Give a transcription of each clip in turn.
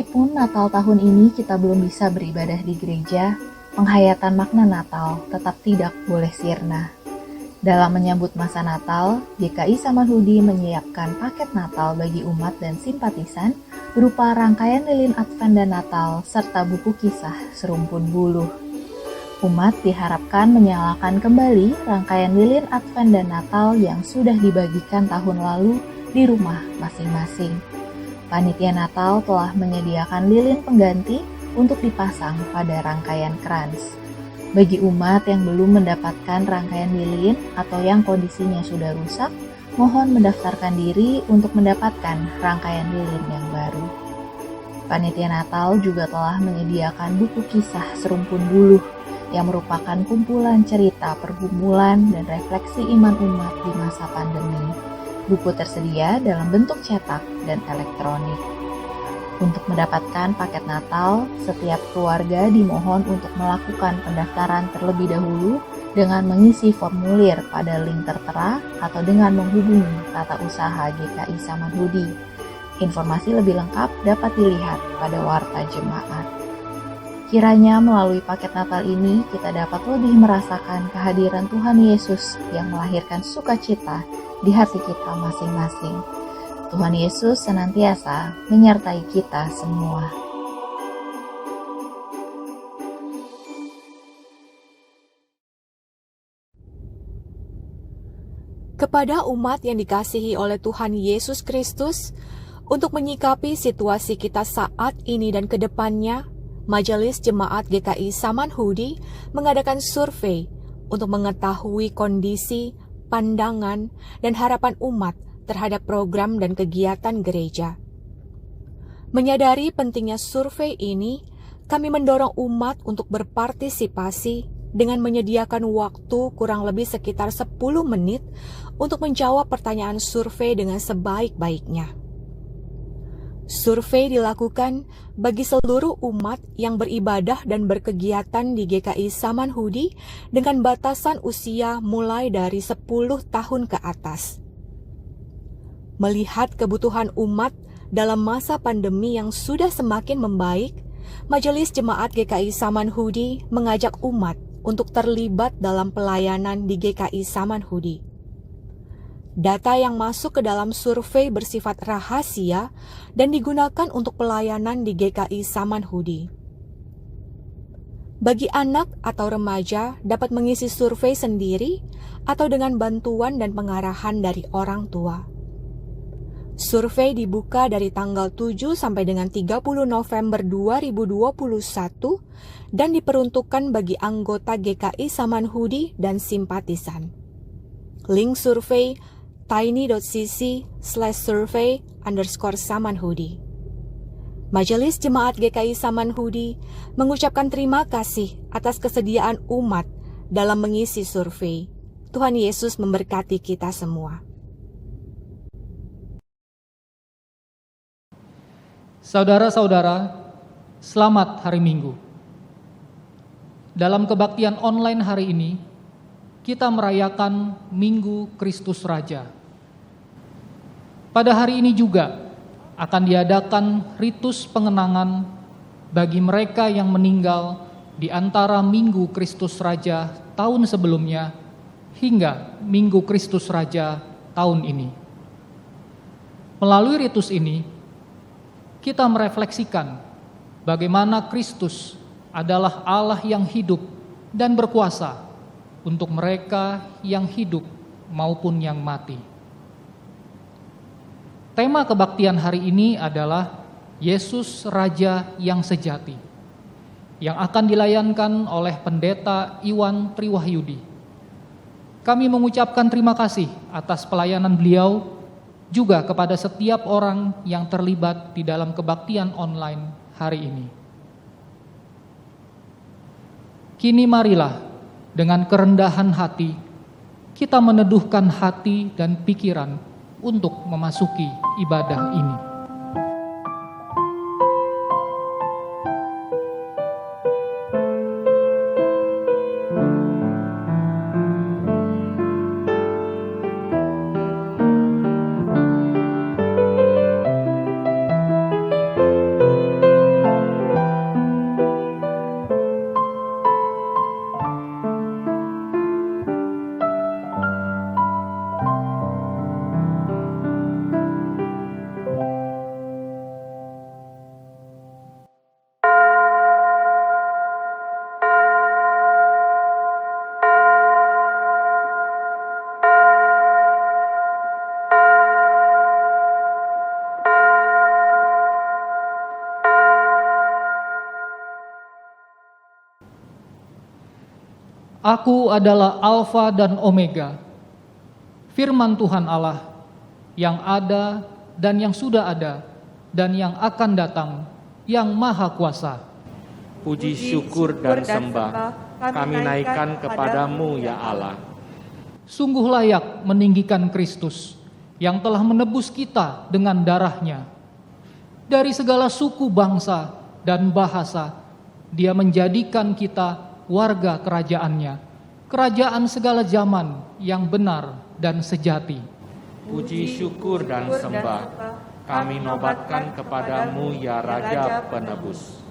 Meskipun Natal tahun ini kita belum bisa beribadah di gereja, penghayatan makna Natal tetap tidak boleh sirna. Dalam menyambut masa Natal, GKI Samanhudi menyiapkan paket Natal bagi umat dan simpatisan berupa rangkaian lilin Advent dan Natal serta buku kisah serumpun buluh. Umat diharapkan menyalakan kembali rangkaian lilin Advent dan Natal yang sudah dibagikan tahun lalu di rumah masing-masing. Panitia Natal telah menyediakan lilin pengganti untuk dipasang pada rangkaian krans. Bagi umat yang belum mendapatkan rangkaian lilin atau yang kondisinya sudah rusak, mohon mendaftarkan diri untuk mendapatkan rangkaian lilin yang baru. Panitia Natal juga telah menyediakan buku kisah serumpun buluh yang merupakan kumpulan cerita pergumulan dan refleksi iman umat di masa pandemi. Buku tersedia dalam bentuk cetak dan elektronik. Untuk mendapatkan paket Natal, setiap keluarga dimohon untuk melakukan pendaftaran terlebih dahulu dengan mengisi formulir pada link tertera atau dengan menghubungi Tata Usaha GKI Samanhudi. Informasi lebih lengkap dapat dilihat pada warta jemaat. Kiranya melalui paket Natal ini kita dapat lebih merasakan kehadiran Tuhan Yesus yang melahirkan sukacita di hati kita masing-masing. Tuhan Yesus senantiasa menyertai kita semua. Kepada umat yang dikasihi oleh Tuhan Yesus Kristus, untuk menyikapi situasi kita saat ini dan ke depannya, Majelis Jemaat GKI Samanhudi mengadakan survei untuk mengetahui kondisi, pandangan, dan harapan umat terhadap program dan kegiatan gereja. Menyadari pentingnya survei ini, kami mendorong umat untuk berpartisipasi dengan menyediakan waktu kurang lebih sekitar 10 menit untuk menjawab pertanyaan survei dengan sebaik-baiknya. Survei dilakukan bagi seluruh umat yang beribadah dan berkegiatan di GKI Samanhudi dengan batasan usia mulai dari 10 tahun ke atas. Melihat kebutuhan umat dalam masa pandemi yang sudah semakin membaik, Majelis Jemaat GKI Samanhudi mengajak umat untuk terlibat dalam pelayanan di GKI Samanhudi. Data yang masuk ke dalam survei bersifat rahasia dan digunakan untuk pelayanan di GKI Samanhudi. Bagi anak atau remaja dapat mengisi survei sendiri atau dengan bantuan dan pengarahan dari orang tua. Survei dibuka dari tanggal 7 sampai dengan 30 November 2021 dan diperuntukkan bagi anggota GKI Samanhudi dan simpatisan. Link survei tiny.cc/survey_Samanhudi. Majelis Jemaat GKI Samanhudi mengucapkan terima kasih atas kesediaan umat dalam mengisi survei. Tuhan Yesus memberkati kita semua. Saudara-saudara, selamat hari Minggu. Dalam kebaktian online hari ini, kita merayakan Minggu Kristus Raja. Pada hari ini juga akan diadakan ritus pengenangan bagi mereka yang meninggal di antara Minggu Kristus Raja tahun sebelumnya hingga Minggu Kristus Raja tahun ini. Melalui ritus ini, kita merefleksikan bagaimana Kristus adalah Allah yang hidup dan berkuasa untuk mereka yang hidup maupun yang mati. Tema kebaktian hari ini adalah Yesus Raja yang sejati, yang akan dilayankan oleh Pendeta Iwan Triwahyudi. Kami mengucapkan terima kasih atas pelayanan beliau, juga kepada setiap orang yang terlibat di dalam kebaktian online hari ini. Kini marilah dengan kerendahan hati kita meneduhkan hati dan pikiran untuk memasuki ibadah ini. Aku adalah Alfa dan Omega, firman Tuhan Allah, yang ada dan yang sudah ada, dan yang akan datang, yang Maha Kuasa. Puji syukur dan sembah kami naikkan kepadamu ya Allah. Sungguh layak meninggikan Kristus yang telah menebus kita dengan darahnya. Dari segala suku, bangsa, dan bahasa, Dia menjadikan kita warga kerajaannya, kerajaan segala zaman yang benar dan sejati. Puji syukur dan sembah kami nobatkan kepadamu ya Raja Penebus.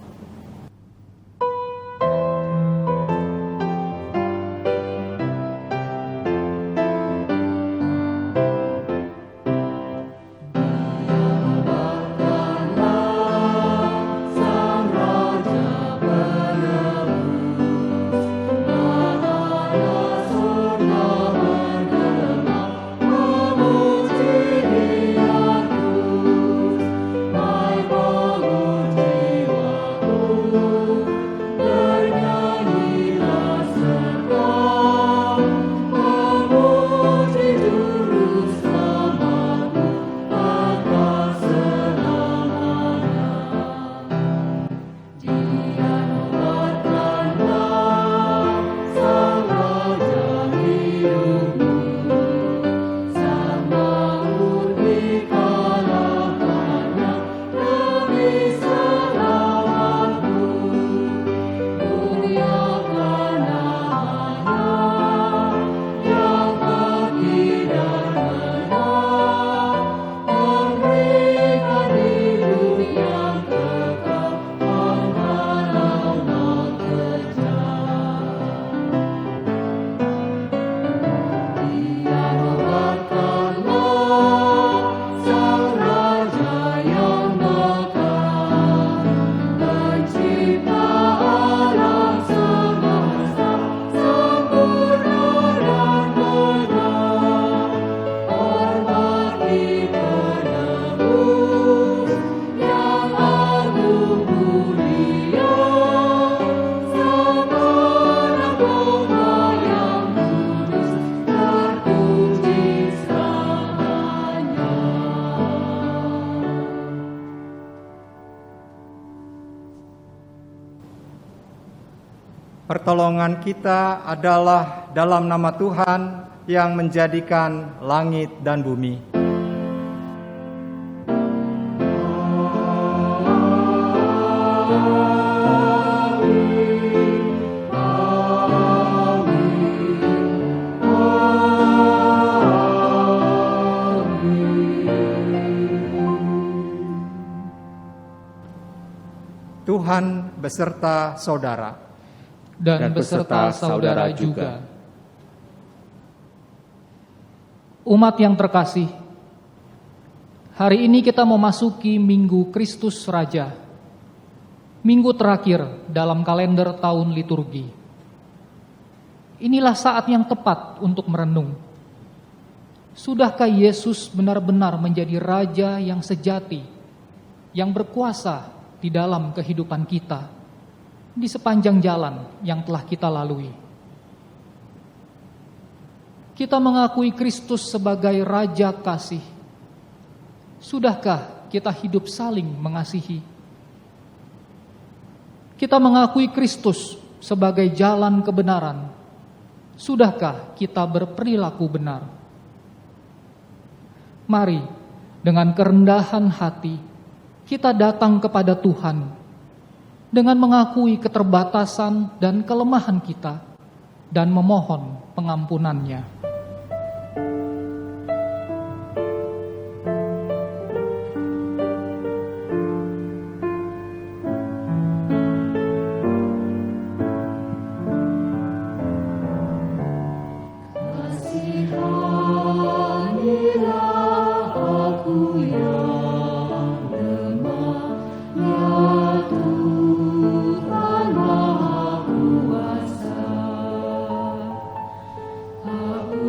Pertolongan kita adalah dalam nama Tuhan yang menjadikan langit dan bumi. Tuhan beserta saudara. Dan beserta saudara juga. Umat yang terkasih, hari ini kita memasuki Minggu Kristus Raja, minggu terakhir dalam kalender tahun liturgi. Inilah saat yang tepat untuk merenung. Sudahkah Yesus benar-benar menjadi Raja yang sejati, yang berkuasa di dalam kehidupan kita, di sepanjang jalan yang telah kita lalui? Kita mengakui Kristus sebagai Raja kasih. Sudahkah kita hidup saling mengasihi? Kita mengakui Kristus sebagai jalan kebenaran. Sudahkah kita berperilaku benar? Mari, dengan kerendahan hati, kita datang kepada Tuhan dengan mengakui keterbatasan dan kelemahan kita dan memohon pengampunannya. Aku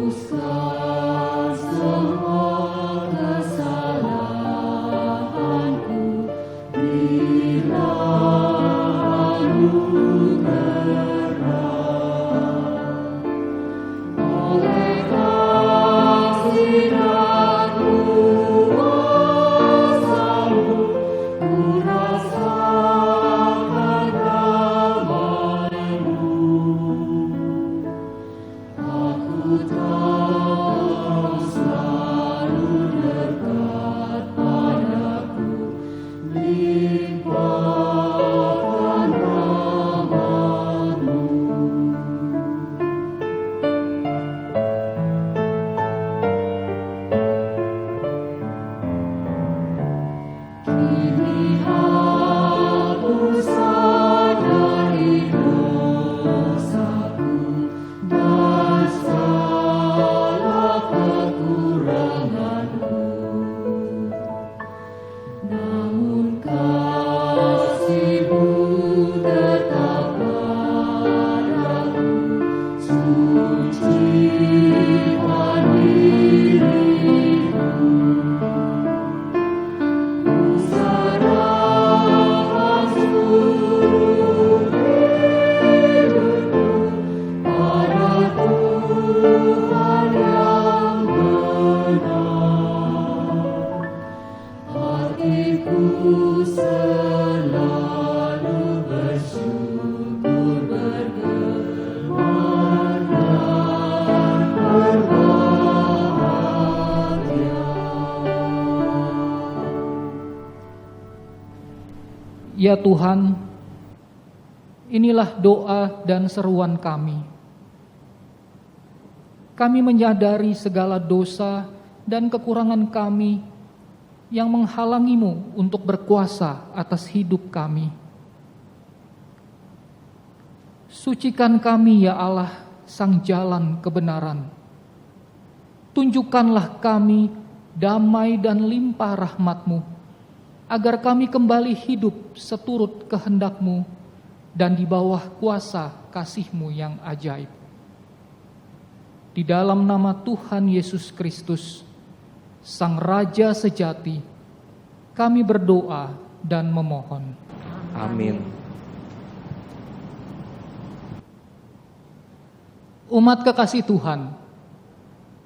Ya Tuhan, inilah doa dan seruan kami. Kami menyadari segala dosa dan kekurangan kami yang menghalangi-Mu untuk berkuasa atas hidup kami. Sucikan kami ya Allah, Sang Jalan kebenaran. Tunjukkanlah kami damai dan limpah rahmat-Mu, agar kami kembali hidup seturut kehendak-Mu dan di bawah kuasa kasih-Mu yang ajaib. Di dalam nama Tuhan Yesus Kristus, Sang Raja sejati, kami berdoa dan memohon. Amin. Umat kekasih Tuhan,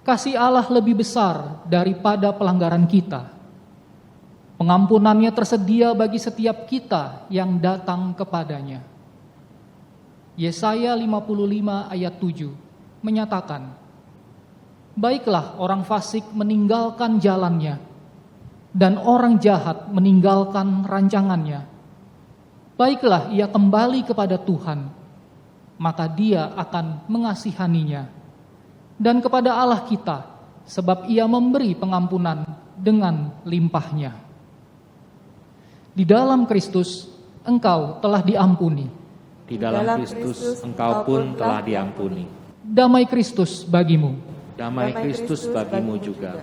kasih Allah lebih besar daripada pelanggaran kita. Pengampunannya tersedia bagi setiap kita yang datang kepadanya. Yesaya 55 ayat 7 menyatakan, baiklah orang fasik meninggalkan jalannya, dan orang jahat meninggalkan rancangannya. Baiklah ia kembali kepada Tuhan, maka Dia akan mengasihaninya, dan kepada Allah kita, sebab Ia memberi pengampunan dengan limpahnya. Di dalam Kristus engkau telah diampuni. Di dalam Kristus engkau pun telah diampuni. Damai Kristus bagimu. Damai Kristus bagimu juga.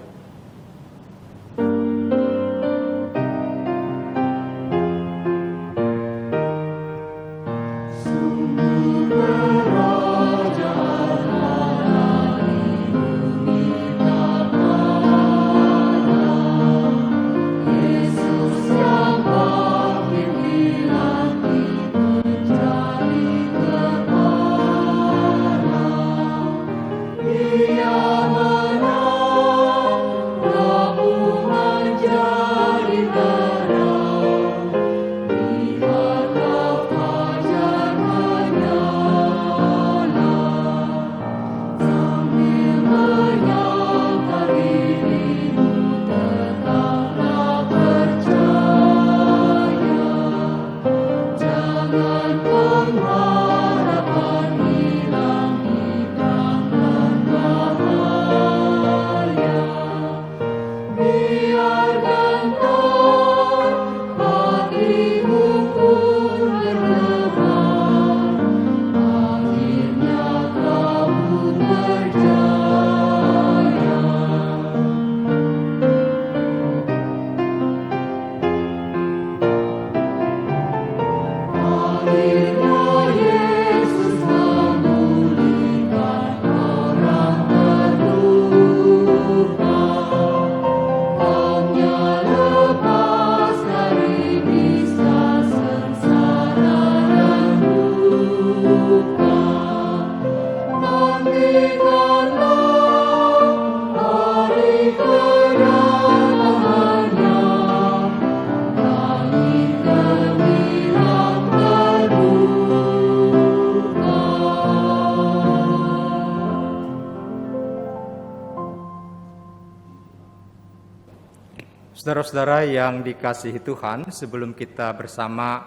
Saudara-saudara yang dikasihi Tuhan, sebelum kita bersama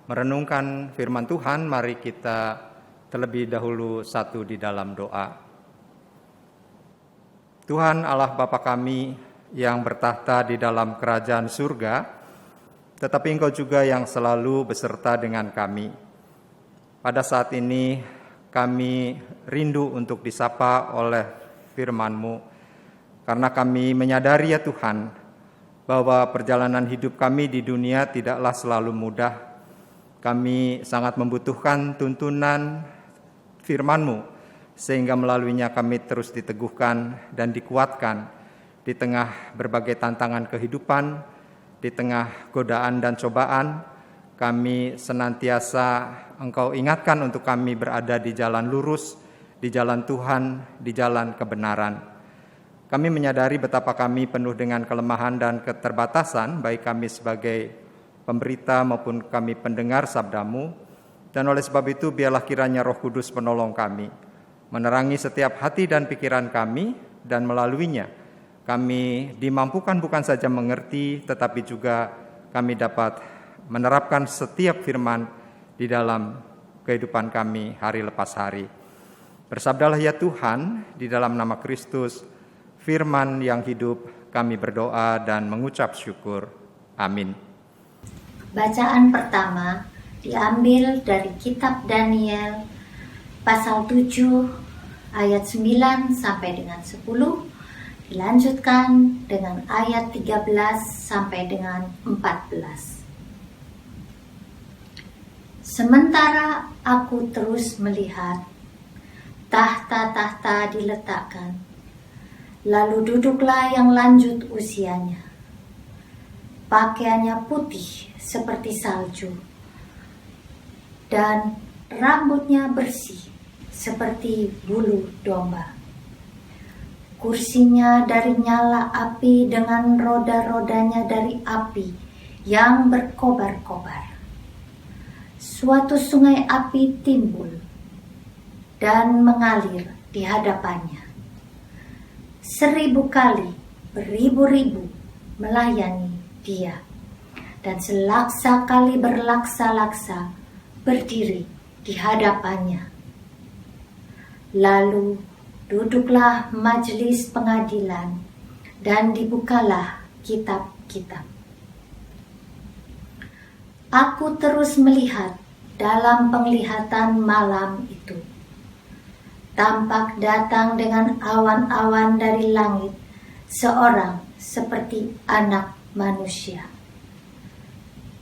merenungkan firman Tuhan, mari kita terlebih dahulu satu di dalam doa. Tuhan Allah Bapa kami yang bertahta di dalam kerajaan surga, tetapi Engkau juga yang selalu beserta dengan kami. Pada saat ini kami rindu untuk disapa oleh firman-Mu, karena kami menyadari ya Tuhan, bahwa perjalanan hidup kami di dunia tidaklah selalu mudah. Kami sangat membutuhkan tuntunan firman-Mu, sehingga melaluinya kami terus diteguhkan dan dikuatkan di tengah berbagai tantangan kehidupan, di tengah godaan dan cobaan. Kami senantiasa Engkau ingatkan untuk kami berada di jalan lurus, di jalan Tuhan, di jalan kebenaran. Kami menyadari betapa kami penuh dengan kelemahan dan keterbatasan, baik kami sebagai pemberita maupun kami pendengar sabda-Mu. Dan oleh sebab itu biarlah kiranya Roh Kudus penolong kami, menerangi setiap hati dan pikiran kami, dan melaluinya kami dimampukan bukan saja mengerti, tetapi juga kami dapat menerapkan setiap firman di dalam kehidupan kami hari lepas hari. Bersabdalah ya Tuhan, di dalam nama Kristus, firman yang hidup, kami berdoa dan mengucap syukur. Amin. Bacaan pertama diambil dari kitab Daniel pasal 7 ayat 9 sampai dengan 10, dilanjutkan dengan ayat 13 sampai dengan 14. Sementara aku terus melihat, tahta-tahta diletakkan, lalu duduklah yang lanjut usianya. Pakaiannya putih seperti salju, dan rambutnya bersih seperti bulu domba. Kursinya dari nyala api dengan roda-rodanya dari api yang berkobar-kobar. Suatu sungai api timbul dan mengalir di hadapannya. 1000 kali beribu-ribu melayani dia, dan selaksa kali berlaksa-laksa berdiri di hadapannya. Lalu duduklah majelis pengadilan dan dibukalah kitab-kitab. Aku terus melihat dalam penglihatan malam itu. Tampak datang dengan awan-awan dari langit seorang seperti anak manusia.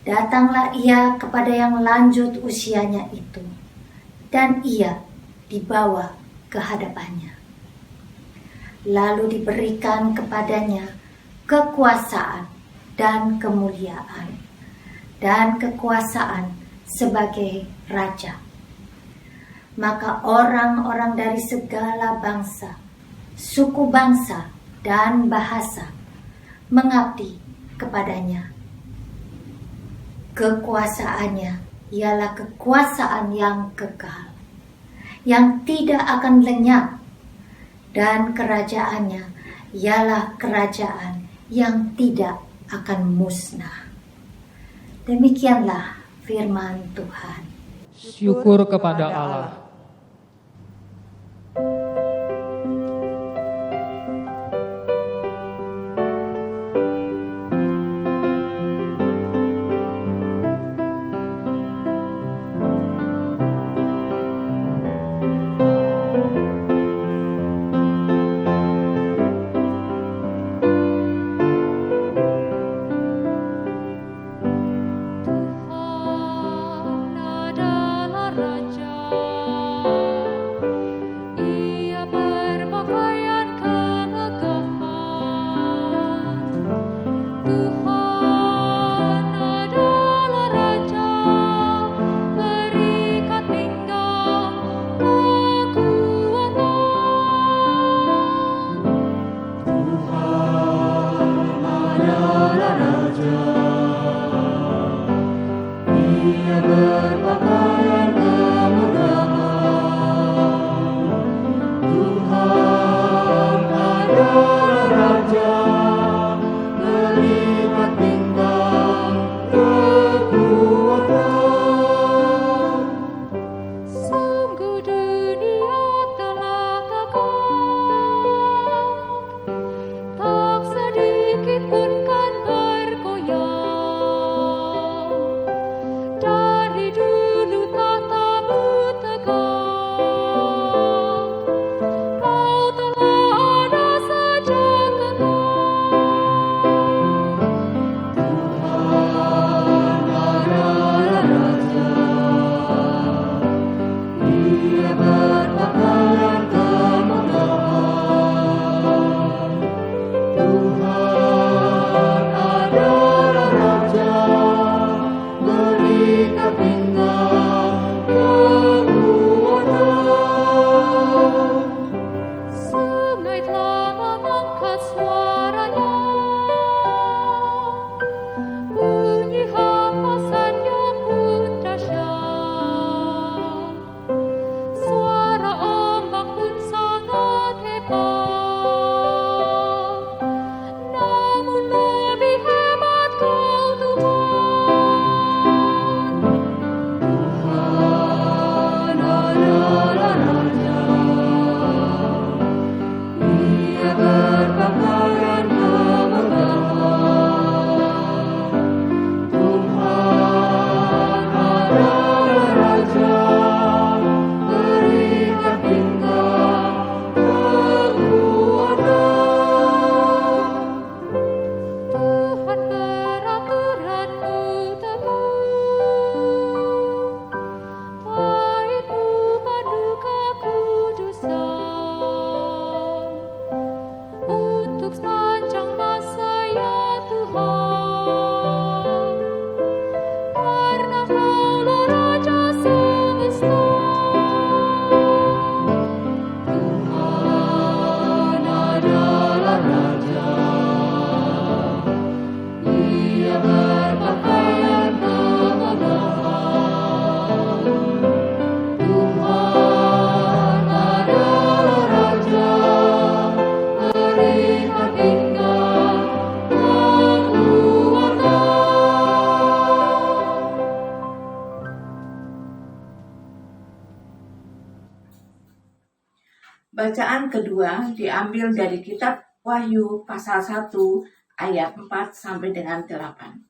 Datanglah ia kepada yang lanjut usianya itu, dan ia dibawa ke hadapannya. Lalu diberikan kepadanya kekuasaan dan kemuliaan dan kekuasaan sebagai raja. Maka orang-orang dari segala bangsa, suku bangsa, dan bahasa mengabdi kepadanya. Kekuasaannya ialah kekuasaan yang kekal, yang tidak akan lenyap, dan kerajaannya ialah kerajaan yang tidak akan musnah. Demikianlah firman Tuhan. Syukur kepada Allah. Tuhan adalah Raja. Bacaan kedua diambil dari kitab Wahyu pasal 1 ayat 4 sampai dengan 8.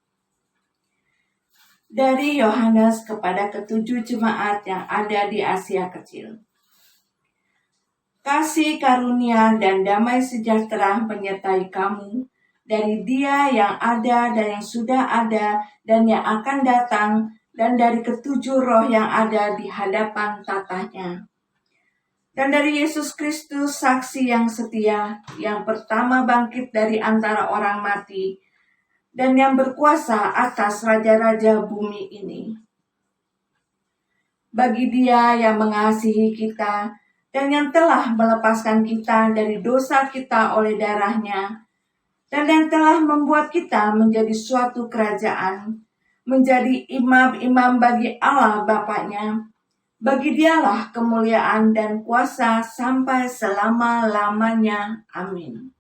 Dari Yohanes kepada ketujuh jemaat yang ada di Asia Kecil. Kasih karunia dan damai sejahtera menyertai kamu dari Dia yang ada dan yang sudah ada dan yang akan datang, dan dari ketujuh roh yang ada di hadapan tatanya. Dan dari Yesus Kristus, saksi yang setia, yang pertama bangkit dari antara orang mati, dan yang berkuasa atas raja-raja bumi ini. Bagi Dia yang mengasihi kita, dan yang telah melepaskan kita dari dosa kita oleh darah-Nya, dan yang telah membuat kita menjadi suatu kerajaan, menjadi imam-imam bagi Allah Bapa-Nya. Bagi Dialah kemuliaan dan kuasa sampai selama-lamanya. Amin.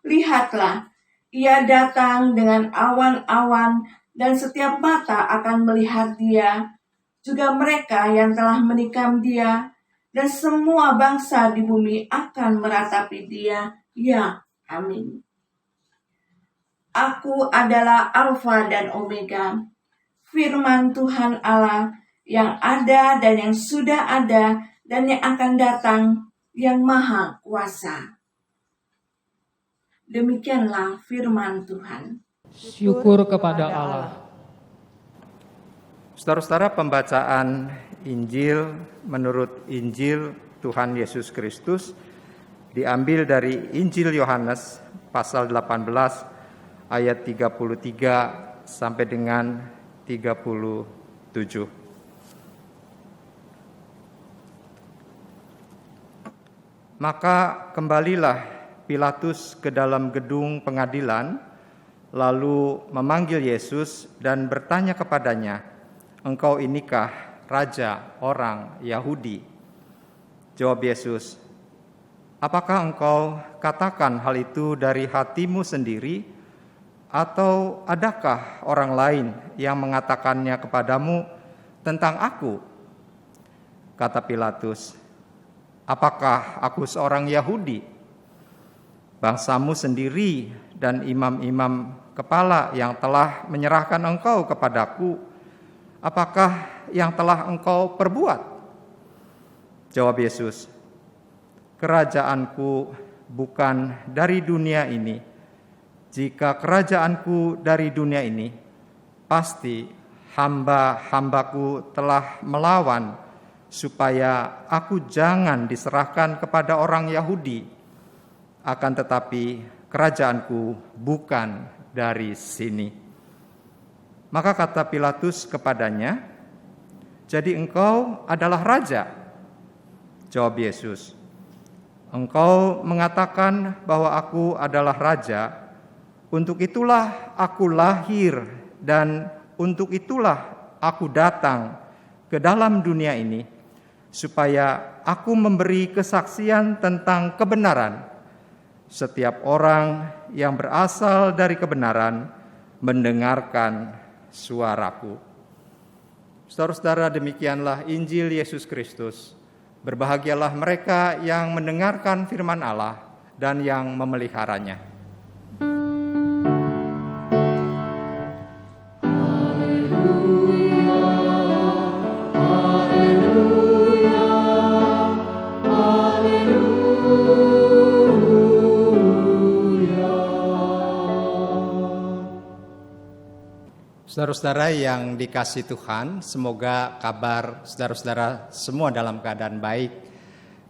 Lihatlah, Ia datang dengan awan-awan, dan setiap mata akan melihat Dia, juga mereka yang telah menikam Dia, dan semua bangsa di bumi akan meratapi Dia. Ya, amin. Aku adalah Alfa dan Omega, firman Tuhan Allah, yang ada dan yang sudah ada dan yang akan datang, yang Maha Kuasa. Demikianlah firman Tuhan. Syukur kepada Allah. Saudara-saudara, pembacaan Injil menurut Injil Tuhan Yesus Kristus diambil dari Injil Yohanes pasal 18 ayat 33 sampai dengan 37. Maka kembalilah Pilatus ke dalam gedung pengadilan, lalu memanggil Yesus dan bertanya kepadanya, "Engkau inikah raja orang Yahudi?" Jawab Yesus, "Apakah engkau katakan hal itu dari hatimu sendiri, atau adakah orang lain yang mengatakannya kepadamu tentang aku?" Kata Pilatus, "Apakah aku seorang Yahudi? Bangsamu sendiri dan imam-imam kepala yang telah menyerahkan engkau kepadaku, apakah yang telah engkau perbuat?" Jawab Yesus, "Kerajaanku bukan dari dunia ini. Jika kerajaanku dari dunia ini, pasti hamba-hambaku telah melawan supaya aku jangan diserahkan kepada orang Yahudi. Akan tetapi kerajaanku bukan dari sini." Maka kata Pilatus kepadanya, "Jadi engkau adalah raja?" Jawab Yesus, "Engkau mengatakan bahwa aku adalah raja. Untuk itulah aku lahir dan untuk itulah aku datang ke dalam dunia ini, supaya aku memberi kesaksian tentang kebenaran. Setiap orang yang berasal dari kebenaran mendengarkan suaraku." Saudara-saudara, demikianlah Injil Yesus Kristus. Berbahagialah mereka yang mendengarkan firman Allah dan yang memeliharanya. Saudara-saudara yang dikasihi Tuhan, semoga kabar saudara-saudara semua dalam keadaan baik.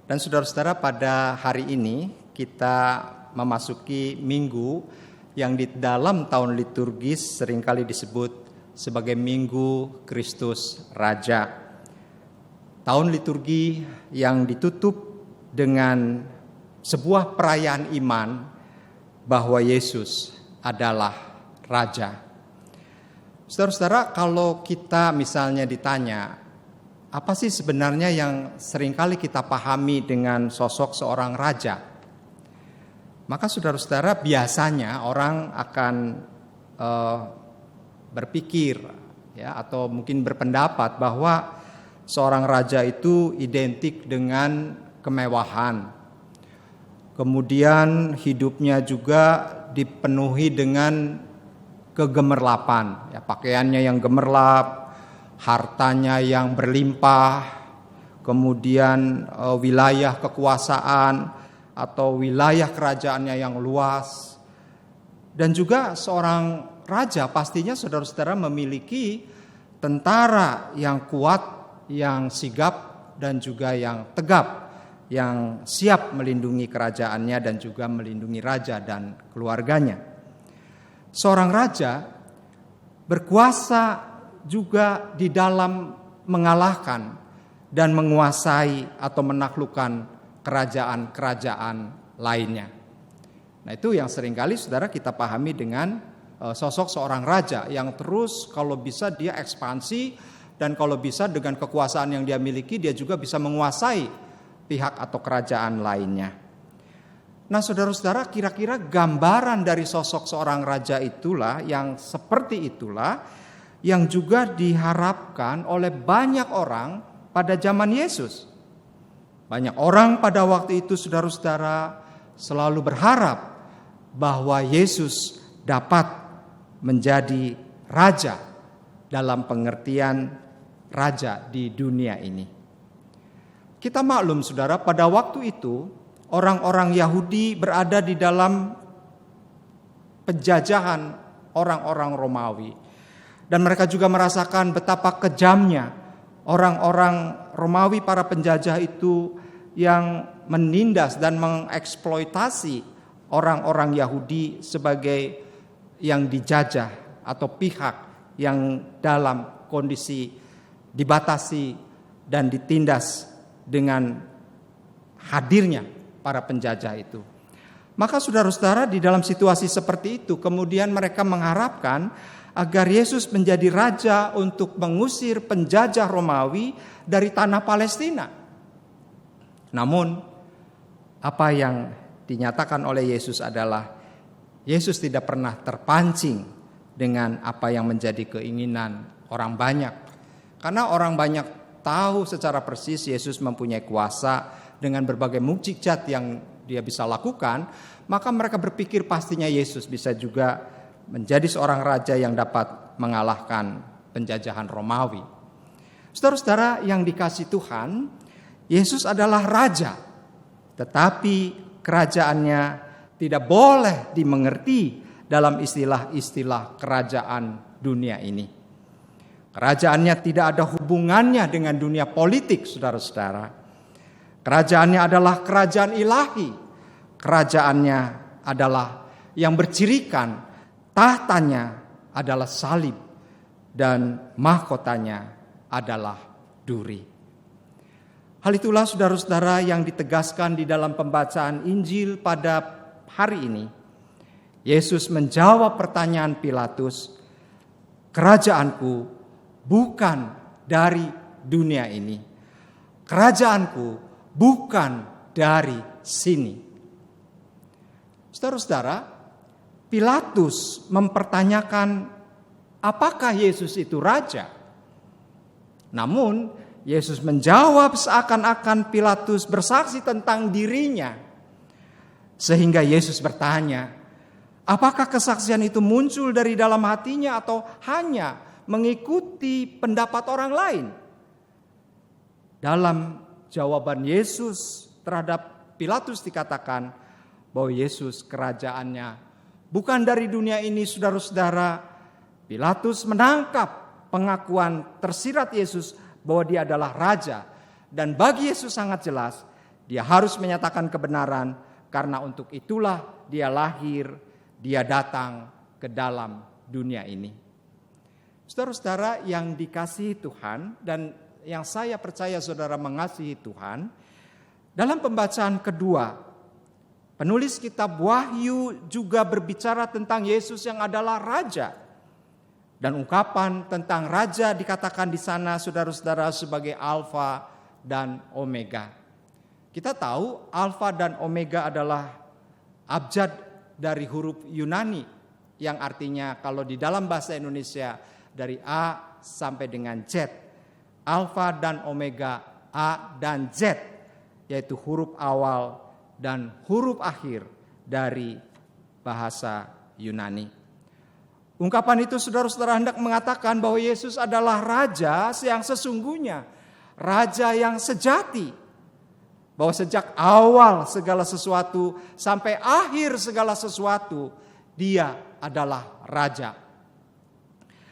Dan saudara-saudara, pada hari ini kita memasuki minggu yang di dalam tahun liturgis seringkali disebut sebagai Minggu Kristus Raja. Tahun liturgi yang ditutup dengan sebuah perayaan iman bahwa Yesus adalah Raja. Saudara-saudara, kalau kita misalnya ditanya, apa sih sebenarnya yang seringkali kita pahami dengan sosok seorang raja? Maka saudara-saudara, biasanya orang akan berpikir ya, atau mungkin berpendapat bahwa seorang raja itu identik dengan kemewahan. Kemudian hidupnya juga dipenuhi dengan kegemerlapan, ya, pakaiannya yang gemerlap, hartanya yang berlimpah, kemudian wilayah kekuasaan atau wilayah kerajaannya yang luas. Dan juga seorang raja pastinya saudara-saudara memiliki tentara yang kuat, yang sigap dan juga yang tegap, yang siap melindungi kerajaannya dan juga melindungi raja dan keluarganya. Seorang raja berkuasa juga di dalam mengalahkan dan menguasai atau menaklukkan kerajaan-kerajaan lainnya. Nah, itu yang seringkali saudara kita pahami dengan sosok seorang raja yang terus kalau bisa dia ekspansi, dan kalau bisa dengan kekuasaan yang dia miliki dia juga bisa menguasai pihak atau kerajaan lainnya. Nah, saudara-saudara, kira-kira gambaran dari sosok seorang raja itulah, yang seperti itulah yang juga diharapkan oleh banyak orang pada zaman Yesus. Banyak orang pada waktu itu, saudara-saudara, selalu berharap bahwa Yesus dapat menjadi raja dalam pengertian raja di dunia ini. Kita maklum, saudara, pada waktu itu orang-orang Yahudi berada di dalam penjajahan orang-orang Romawi. Dan mereka juga merasakan betapa kejamnya orang-orang Romawi, para penjajah itu, yang menindas dan mengeksploitasi orang-orang Yahudi sebagai yang dijajah atau pihak yang dalam kondisi dibatasi dan ditindas dengan hadirnya para penjajah itu. Maka saudara-saudara, di dalam situasi seperti itu kemudian mereka mengharapkan agar Yesus menjadi raja untuk mengusir penjajah Romawi dari tanah Palestina. Namun apa yang dinyatakan oleh Yesus adalah Yesus tidak pernah terpancing dengan apa yang menjadi keinginan orang banyak. Karena orang banyak tahu secara persis Yesus mempunyai kuasa dengan berbagai mukjizat yang dia bisa lakukan, maka mereka berpikir pastinya Yesus bisa juga menjadi seorang raja yang dapat mengalahkan penjajahan Romawi. Saudara-saudara yang dikasihi Tuhan, Yesus adalah raja, tetapi kerajaannya tidak boleh dimengerti dalam istilah-istilah kerajaan dunia ini. Kerajaannya tidak ada hubungannya dengan dunia politik, saudara-saudara. Kerajaannya adalah kerajaan ilahi. Kerajaannya adalah yang bercirikan, tahtanya adalah salib dan mahkotanya adalah duri. Hal itulah, saudara-saudara, yang ditegaskan di dalam pembacaan Injil pada hari ini. Yesus menjawab pertanyaan Pilatus, "Kerajaanku bukan dari dunia ini. Kerajaanku bukan dari sini." Saudara-saudara, Pilatus mempertanyakan apakah Yesus itu raja. Namun Yesus menjawab seakan-akan Pilatus bersaksi tentang dirinya. Sehingga Yesus bertanya, apakah kesaksian itu muncul dari dalam hatinya atau hanya mengikuti pendapat orang lain? Dalam jawaban Yesus terhadap Pilatus dikatakan bahwa Yesus kerajaannya bukan dari dunia ini, saudara-saudara. Pilatus menangkap pengakuan tersirat Yesus bahwa dia adalah raja. Dan bagi Yesus sangat jelas, dia harus menyatakan kebenaran, karena untuk itulah dia lahir, dia datang ke dalam dunia ini. Saudara-saudara yang dikasihi Tuhan dan yang saya percaya saudara mengasihi Tuhan, dalam pembacaan kedua, penulis kitab Wahyu juga berbicara tentang Yesus yang adalah raja. Dan ungkapan tentang raja dikatakan di sana, saudara-saudara, sebagai Alfa dan Omega. Kita tahu Alfa dan Omega adalah abjad dari huruf Yunani, yang artinya kalau di dalam bahasa Indonesia dari A sampai dengan Z. Alfa dan Omega, A dan Z, yaitu huruf awal dan huruf akhir dari bahasa Yunani. Ungkapan itu saudara-saudara hendak mengatakan bahwa Yesus adalah Raja yang sesungguhnya, Raja yang sejati. Bahwa sejak awal segala sesuatu sampai akhir segala sesuatu, Dia adalah Raja.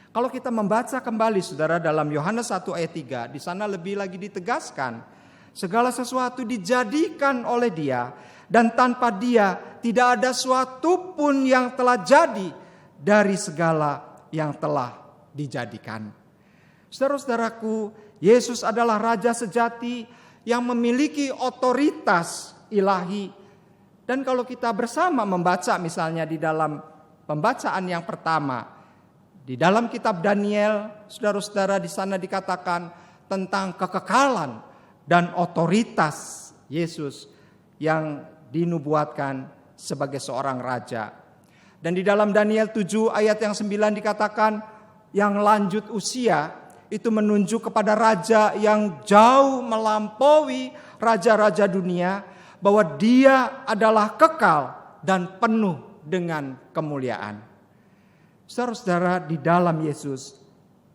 Kalau kita membaca kembali saudara dalam Yohanes 1 ayat 3, di sana lebih lagi ditegaskan, segala sesuatu dijadikan oleh Dia, dan tanpa Dia tidak ada suatu pun yang telah jadi dari segala yang telah dijadikan. Saudara-saudaraku, Yesus adalah Raja sejati yang memiliki otoritas ilahi. Dan kalau kita bersama membaca misalnya di dalam pembacaan yang pertama, di dalam kitab Daniel, saudara-saudara, di sana dikatakan tentang kekekalan dan otoritas Yesus yang dinubuatkan sebagai seorang raja. Dan di dalam Daniel 7 ayat yang 9 dikatakan yang lanjut usia itu menunjuk kepada raja yang jauh melampaui raja-raja dunia, bahwa Dia adalah kekal dan penuh dengan kemuliaan. Saudara-saudara, di dalam Yesus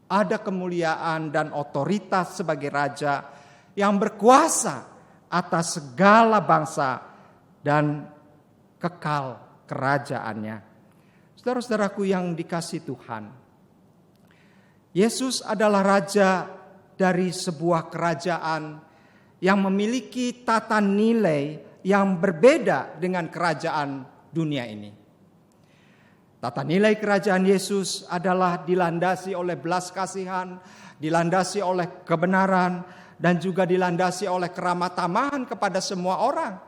ada kemuliaan dan otoritas sebagai raja yang berkuasa atas segala bangsa dan kekal kerajaannya. Saudara-saudaraku yang dikasihi Tuhan, Yesus adalah Raja dari sebuah kerajaan yang memiliki tata nilai yang berbeda dengan kerajaan dunia ini. Tata nilai kerajaan Yesus adalah dilandasi oleh belas kasihan, dilandasi oleh kebenaran, dan juga dilandasi oleh keramah tamahan kepada semua orang.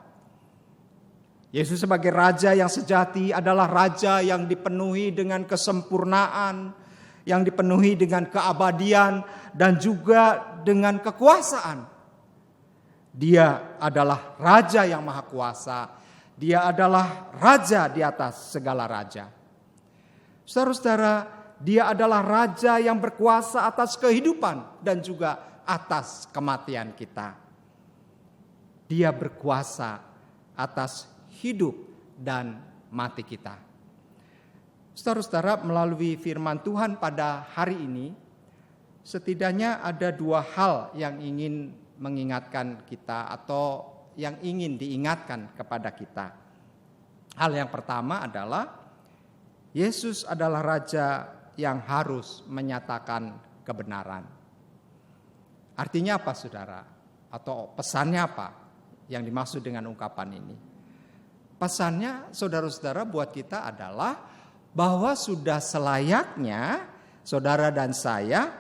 Yesus sebagai Raja yang sejati adalah Raja yang dipenuhi dengan kesempurnaan, yang dipenuhi dengan keabadian dan juga dengan kekuasaan. Dia adalah Raja yang maha kuasa. Dia adalah Raja di atas segala raja. Saudara-saudara, Dia adalah Raja yang berkuasa atas kehidupan dan juga atas kematian kita. Dia berkuasa atas hidup dan mati kita. Saudara-saudara, melalui firman Tuhan pada hari ini, setidaknya ada dua hal yang ingin mengingatkan kita atau yang ingin diingatkan kepada kita. Hal yang pertama adalah Yesus adalah Raja yang harus menyatakan kebenaran. Artinya apa, saudara? Atau pesannya apa yang dimaksud dengan ungkapan ini? Pesannya, saudara-saudara, buat kita adalah bahwa sudah selayaknya saudara dan saya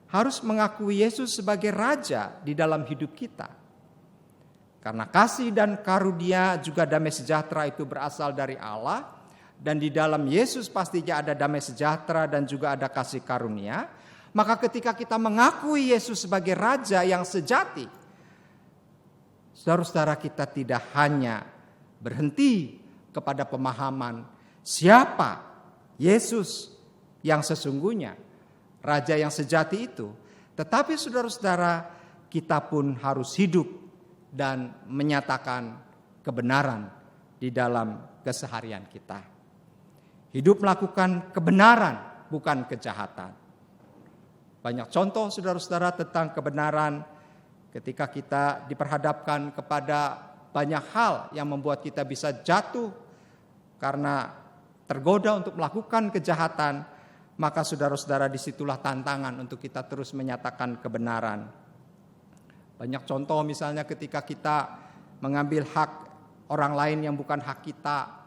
harus mengakui Yesus sebagai Raja di dalam hidup kita. Karena kasih dan karunia juga damai sejahtera itu berasal dari Allah, dan di dalam Yesus pastinya ada damai sejahtera dan juga ada kasih karunia. Maka ketika kita mengakui Yesus sebagai Raja yang sejati, saudara-saudara, kita tidak hanya berhenti kepada pemahaman siapa Yesus yang sesungguhnya, Raja yang sejati itu. Tetapi saudara-saudara, kita pun harus hidup dan menyatakan kebenaran di dalam keseharian kita. Hidup melakukan kebenaran, bukan kejahatan. Banyak contoh saudara-saudara tentang kebenaran ketika kita diperhadapkan kepada banyak hal yang membuat kita bisa jatuh karena tergoda untuk melakukan kejahatan, maka saudara-saudara disitulah tantangan untuk kita terus menyatakan kebenaran. Banyak contoh misalnya ketika kita mengambil hak orang lain yang bukan hak kita,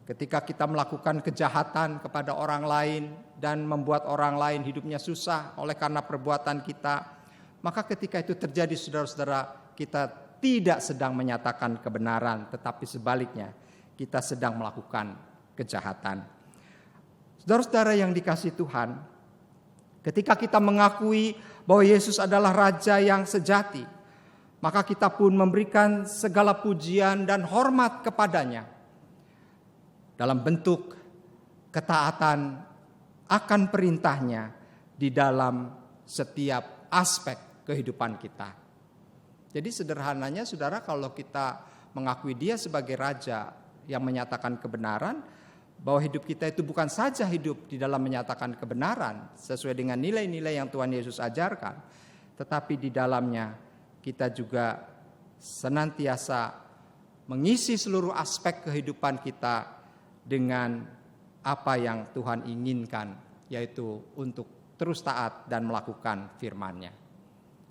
ketika kita melakukan kejahatan kepada orang lain dan membuat orang lain hidupnya susah oleh karena perbuatan kita, maka ketika itu terjadi saudara-saudara, kita tidak sedang menyatakan kebenaran, tetapi sebaliknya kita sedang melakukan kejahatan. Saudara-saudara yang dikasihi Tuhan, ketika kita mengakui bahwa Yesus adalah Raja yang sejati, maka kita pun memberikan segala pujian dan hormat kepadanya dalam bentuk ketaatan akan perintahnya di dalam setiap aspek kehidupan kita. Jadi sederhananya saudara, kalau kita mengakui Dia sebagai Raja yang menyatakan kebenaran, bahwa hidup kita itu bukan saja hidup di dalam menyatakan kebenaran sesuai dengan nilai-nilai yang Tuhan Yesus ajarkan, tetapi di dalamnya kita juga senantiasa mengisi seluruh aspek kehidupan kita dengan apa yang Tuhan inginkan, yaitu untuk terus taat dan melakukan firman-Nya.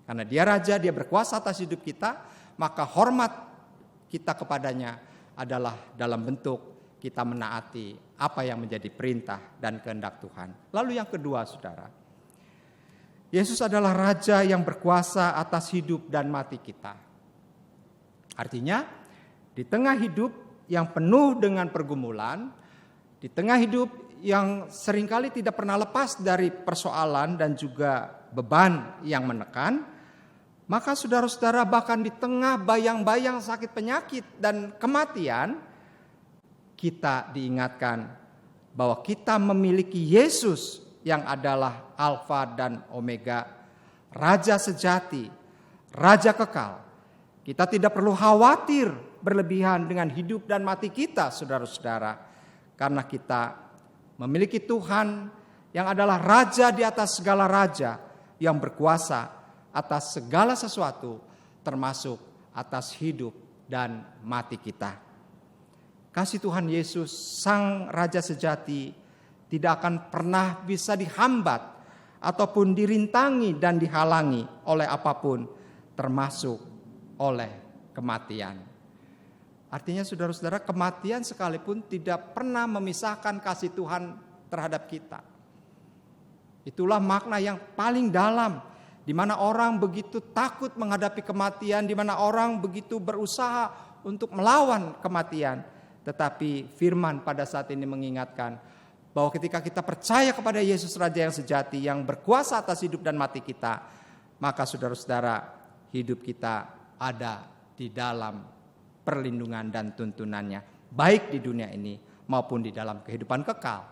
Karena Dia Raja, Dia berkuasa atas hidup kita, maka hormat kita kepadanya adalah dalam bentuk kita menaati apa yang menjadi perintah dan kehendak Tuhan. Lalu yang kedua, saudara, Yesus adalah Raja yang berkuasa atas hidup dan mati kita. Artinya, di tengah hidup yang penuh dengan pergumulan, di tengah hidup yang seringkali tidak pernah lepas dari persoalan dan juga beban yang menekan, maka saudara-saudara, bahkan di tengah bayang-bayang sakit penyakit dan kematian, kita diingatkan bahwa kita memiliki Yesus yang adalah Alfa dan Omega, Raja sejati, Raja kekal. Kita tidak perlu khawatir berlebihan dengan hidup dan mati kita, saudara-saudara, karena kita memiliki Tuhan yang adalah Raja di atas segala raja, yang berkuasa atas segala sesuatu, termasuk atas hidup dan mati kita. Kasih Tuhan Yesus, Sang Raja sejati, tidak akan pernah bisa dihambat ataupun dirintangi dan dihalangi oleh apapun, termasuk oleh kematian. Artinya saudara-saudara, kematian sekalipun tidak pernah memisahkan kasih Tuhan terhadap kita. Itulah makna yang paling dalam, di mana orang begitu takut menghadapi kematian, di mana orang begitu berusaha untuk melawan kematian. Tetapi firman pada saat ini mengingatkan bahwa ketika kita percaya kepada Yesus Raja yang sejati, yang berkuasa atas hidup dan mati kita, maka saudara-saudara, hidup kita ada di dalam perlindungan dan tuntunannya, baik di dunia ini maupun di dalam kehidupan kekal.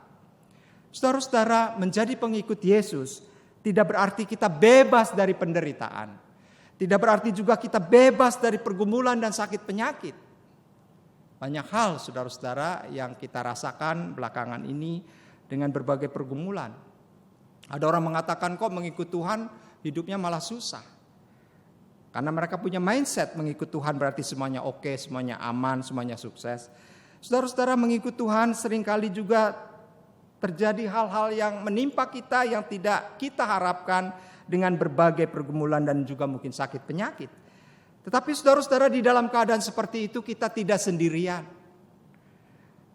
Saudara-saudara, menjadi pengikut Yesus tidak berarti kita bebas dari penderitaan. Tidak berarti juga kita bebas dari pergumulan dan sakit penyakit. Banyak hal saudara-saudara yang kita rasakan belakangan ini dengan berbagai pergumulan. Ada orang mengatakan kok mengikut Tuhan hidupnya malah susah. Karena mereka punya mindset mengikut Tuhan berarti semuanya oke, semuanya aman, semuanya sukses. Saudara-saudara, mengikut Tuhan seringkali juga terjadi hal-hal yang menimpa kita yang tidak kita harapkan dengan berbagai pergumulan dan juga mungkin sakit penyakit. Tetapi saudara-saudara, di dalam keadaan seperti itu kita tidak sendirian.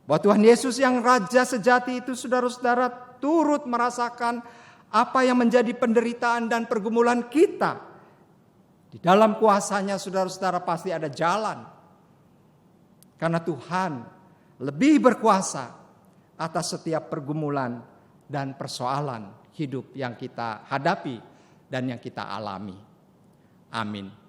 Bahwa Tuhan Yesus yang Raja sejati itu, saudara-saudara, turut merasakan apa yang menjadi penderitaan dan pergumulan kita. Di dalam kuasanya saudara-saudara pasti ada jalan. Karena Tuhan lebih berkuasa atas setiap pergumulan dan persoalan hidup yang kita hadapi dan yang kita alami. Amin.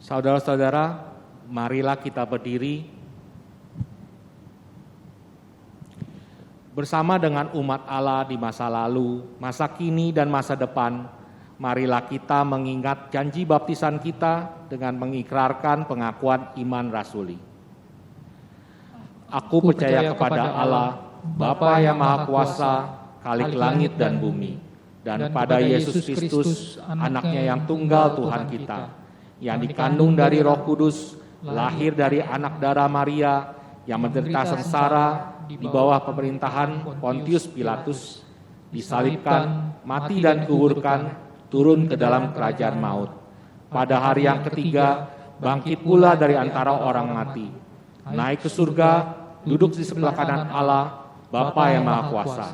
Saudara-saudara, marilah kita berdiri bersama dengan umat Allah di masa lalu, masa kini, dan masa depan. Marilah kita mengingat janji baptisan kita dengan mengikrarkan pengakuan iman rasuli. Aku percaya kepada Allah, Bapa yang Maha Kuasa, Khalik langit dan bumi, dan pada Yesus Kristus, anaknya yang tunggal Tuhan kita, yang dikandung dari Roh Kudus, lahir dari anak darah Maria, yang menderita sengsara di bawah pemerintahan Pontius Pilatus, disalibkan, mati dan dikuburkan, turun ke dalam kerajaan maut. Pada hari yang ketiga, bangkit pula dari antara orang mati, naik ke surga, duduk di sebelah kanan Allah, Bapa yang Maha Kuasa.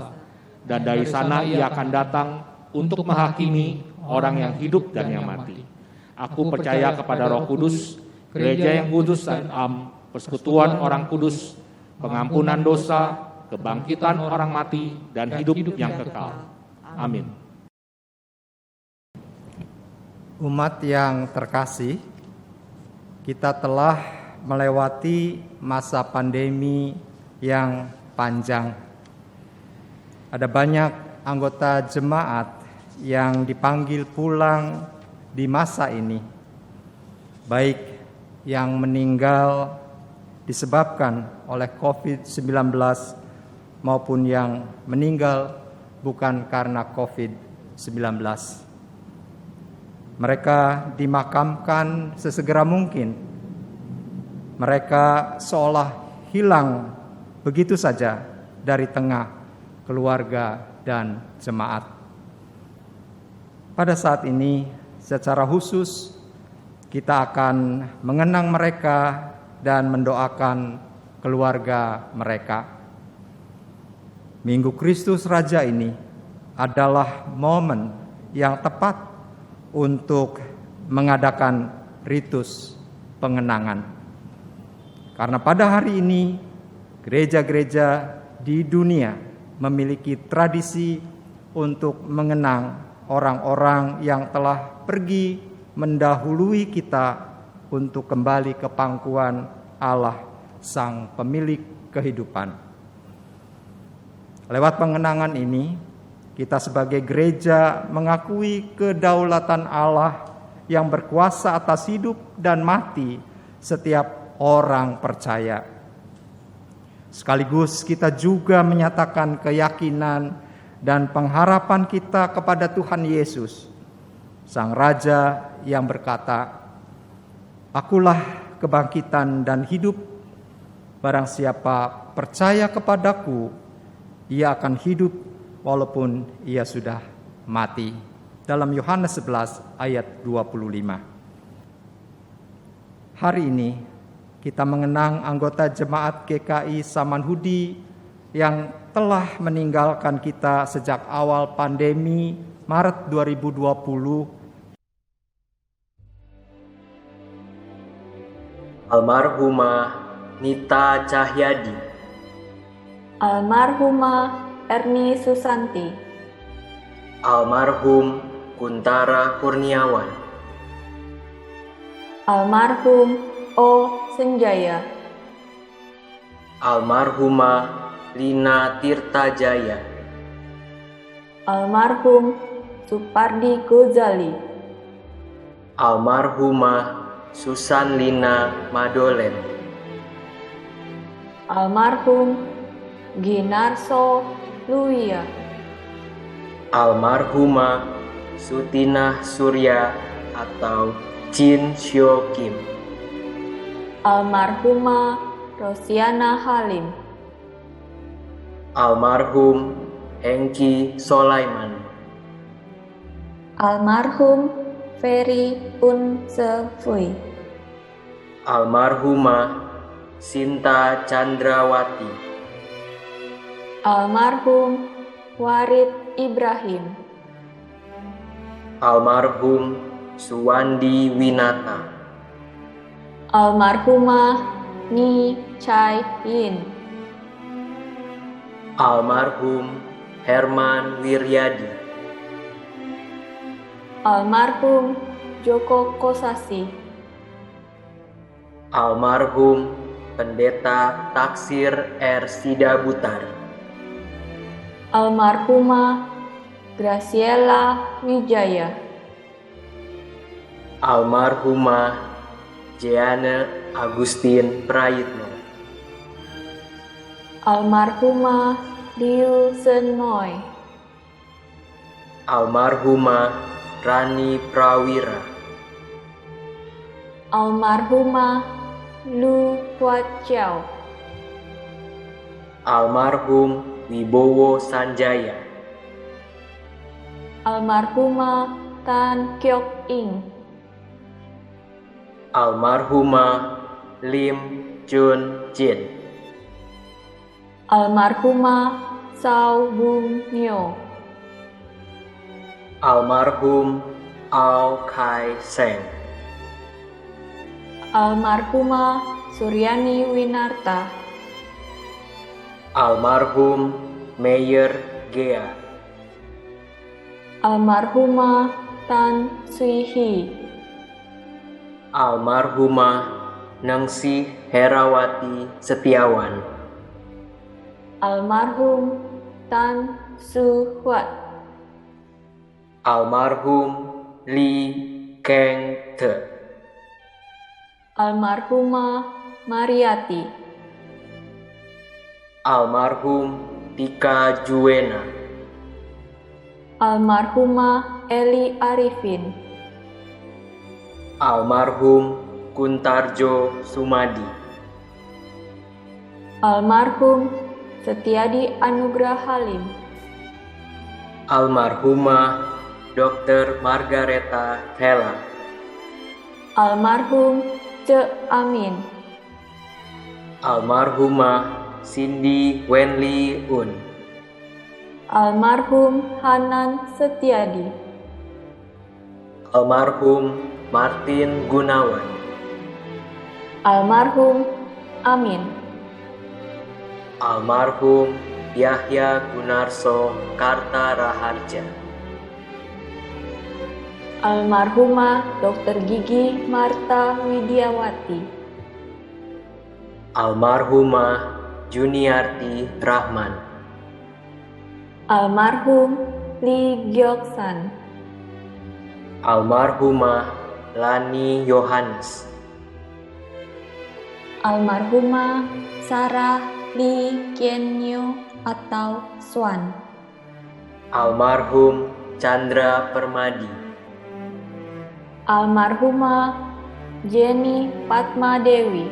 Dan dari sana Ia akan datang untuk menghakimi orang yang hidup dan yang mati. Aku percaya kepada Roh Kudus, gereja yang kudus dan am, persekutuan orang kudus, pengampunan dosa, kebangkitan orang mati, dan hidup yang kekal. Amin. Umat yang terkasih, kita telah melewati masa pandemi yang panjang. Ada banyak anggota jemaat yang dipanggil pulang di masa ini, baik yang meninggal disebabkan oleh COVID-19 maupun yang meninggal bukan karena COVID-19. Mereka dimakamkan sesegera mungkin. Mereka seolah hilang begitu saja dari tengah keluarga dan jemaat. Pada saat ini, secara khusus kita akan mengenang mereka dan mendoakan keluarga mereka. Minggu Kristus Raja ini adalah momen yang tepat untuk mengadakan ritus pengenangan. Karena pada hari ini gereja-gereja di dunia memiliki tradisi untuk mengenang orang-orang yang telah pergi mendahului kita untuk kembali ke pangkuan Allah, Sang Pemilik kehidupan. Lewat pengenangan ini, kita sebagai gereja mengakui kedaulatan Allah yang berkuasa atas hidup dan mati setiap orang percaya. Sekaligus kita juga menyatakan keyakinan dan pengharapan kita kepada Tuhan Yesus, Sang Raja yang berkata, "Akulah kebangkitan dan hidup. Barang siapa percaya kepadaku, ia akan hidup walaupun ia sudah mati." Dalam Yohanes 11 ayat 25. Hari ini kita mengenang anggota jemaat GKI Samanhudi yang telah meninggalkan kita sejak awal pandemi Maret 2020. Almarhumah Nita Cahyadi, Almarhumah Erni Susanti, Almarhum Kuntara Kurniawan, Almarhum O. Senjaya, Almarhumah Lina Tirtajaya, Almarhum Supardi Gozali, Almarhumah Susan Lina Madolen, Almarhum Ginarso Luia, Almarhumah Sutina Surya atau Jin Syo Kim, Almarhumah Rosiana Halim, Almarhum Hengki Solaiman, Almarhum Ferry Unsefui, Almarhumah Sinta Chandrawati, Almarhum Warid Ibrahim, Almarhum Suwandi Winata, Almarhumah Ni Chai Yin, Almarhum Herman Wiryadi, Almarhum Joko Kosasi, Almarhum Pendeta Taksir R. Sidabutar, Almarhumah Graciela Wijaya, Almarhumah Jeane Agustin Prayitno, Almarhumah Liu Senmoy, Almarhumah Rani Prawira, Almarhumah Lu Huat Chiao, Almarhum Wibowo Sanjaya, Almarhumah Tan Kyok Ing, Almarhumah Lim Chun Jin, Almarhumah Sao Bung Nyo, Almarhum Ao Kai Seng, Almarhumah Suryani Winarta, Almarhum Meyer Gea, Almarhumah Tan Sui Hee, Almarhumah Ningsih Herawati Setiawan, Almarhum Tan Su Huat, Almarhum Lee Keng Te, Almarhumah Mariati, Almarhum Tika Juwena, Almarhumah Eli Arifin, Almarhum Kuntarjo Sumadi, Almarhum Setiadi Anugrah Halim, Almarhumah Dr. Margareta Hela, Almarhum Cek Amin, Almarhumah Cindy Wenli Un, Almarhum Hanan Setiadi, Almarhum Martin Gunawan, Almarhum Amin, Almarhum Yahya Gunarso Kartaraharja, Almarhumah Dr. Gigi Marta Widiawati, Almarhumah Juniarti Rahman, Almarhum Lee Gyoksan, Almarhumah Lani Yohanes, Almarhumah Sarah Lee Kienyo atau Swan, Almarhum Chandra Permadi, Almarhumah Jenny Padma Dewi,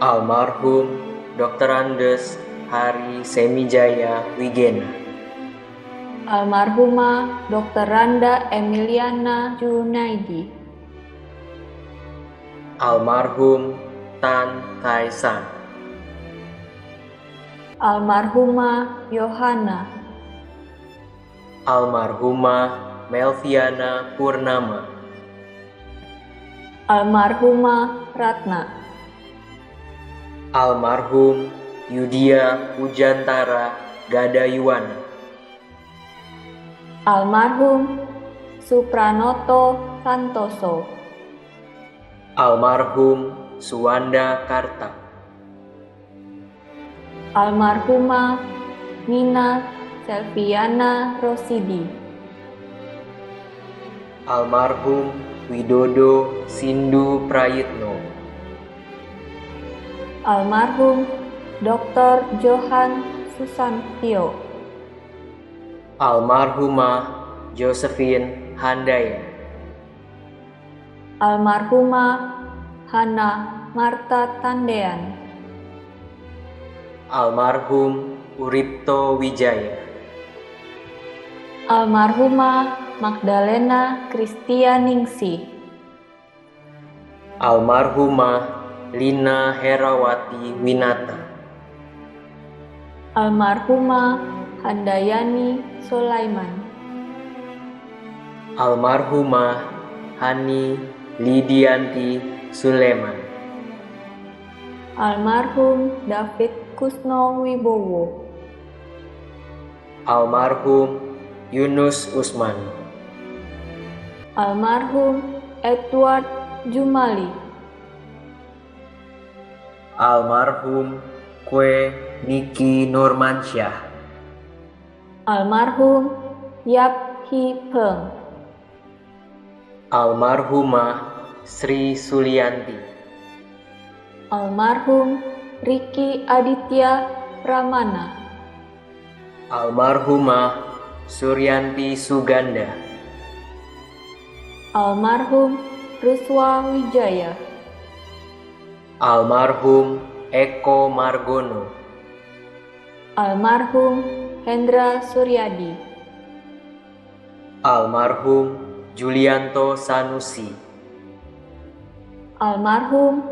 Almarhum Dr. Andes Hari Semijaya Wigena, Almarhumah Dr. Randa Emiliana Junaidi, Almarhum Tan Kaisang, Almarhumah Yohana, Almarhumah Melviana Purnama, Almarhumah Ratna, Almarhum Yudia Pujantara Gadayuwana, Almarhum Supranoto Santoso, Almarhum Suwanda Karta, Almarhumah Nina Selviana Rosidi, Almarhum Widodo Sindu Prayitno, Almarhum Dr. Johan Susantio, Almarhumah Josephine Handaya, Almarhumah Hana Marta Tandean, Almarhum Uripto Wijaya, Almarhumah Magdalena Kristianingsih, Almarhumah Lina Herawati Winata, Almarhumah Handayani Sulaiman, Almarhumah Hani Lidianti Suleman, Almarhum David Kusno Wibowo, Almarhum Yunus Usman, Almarhum Edward Jumali, Almarhum Kue Niki Nurmansyah, Almarhum Yap Hi Peng, Almarhumah Sri Sulianti, Almarhum Riki Aditya Pramana, Almarhumah Suryanti Suganda, Almarhum Ruswa Wijaya, Almarhum Eko Margono, Almarhum Hendra Suryadi, Almarhum Julianto Sanusi, Almarhum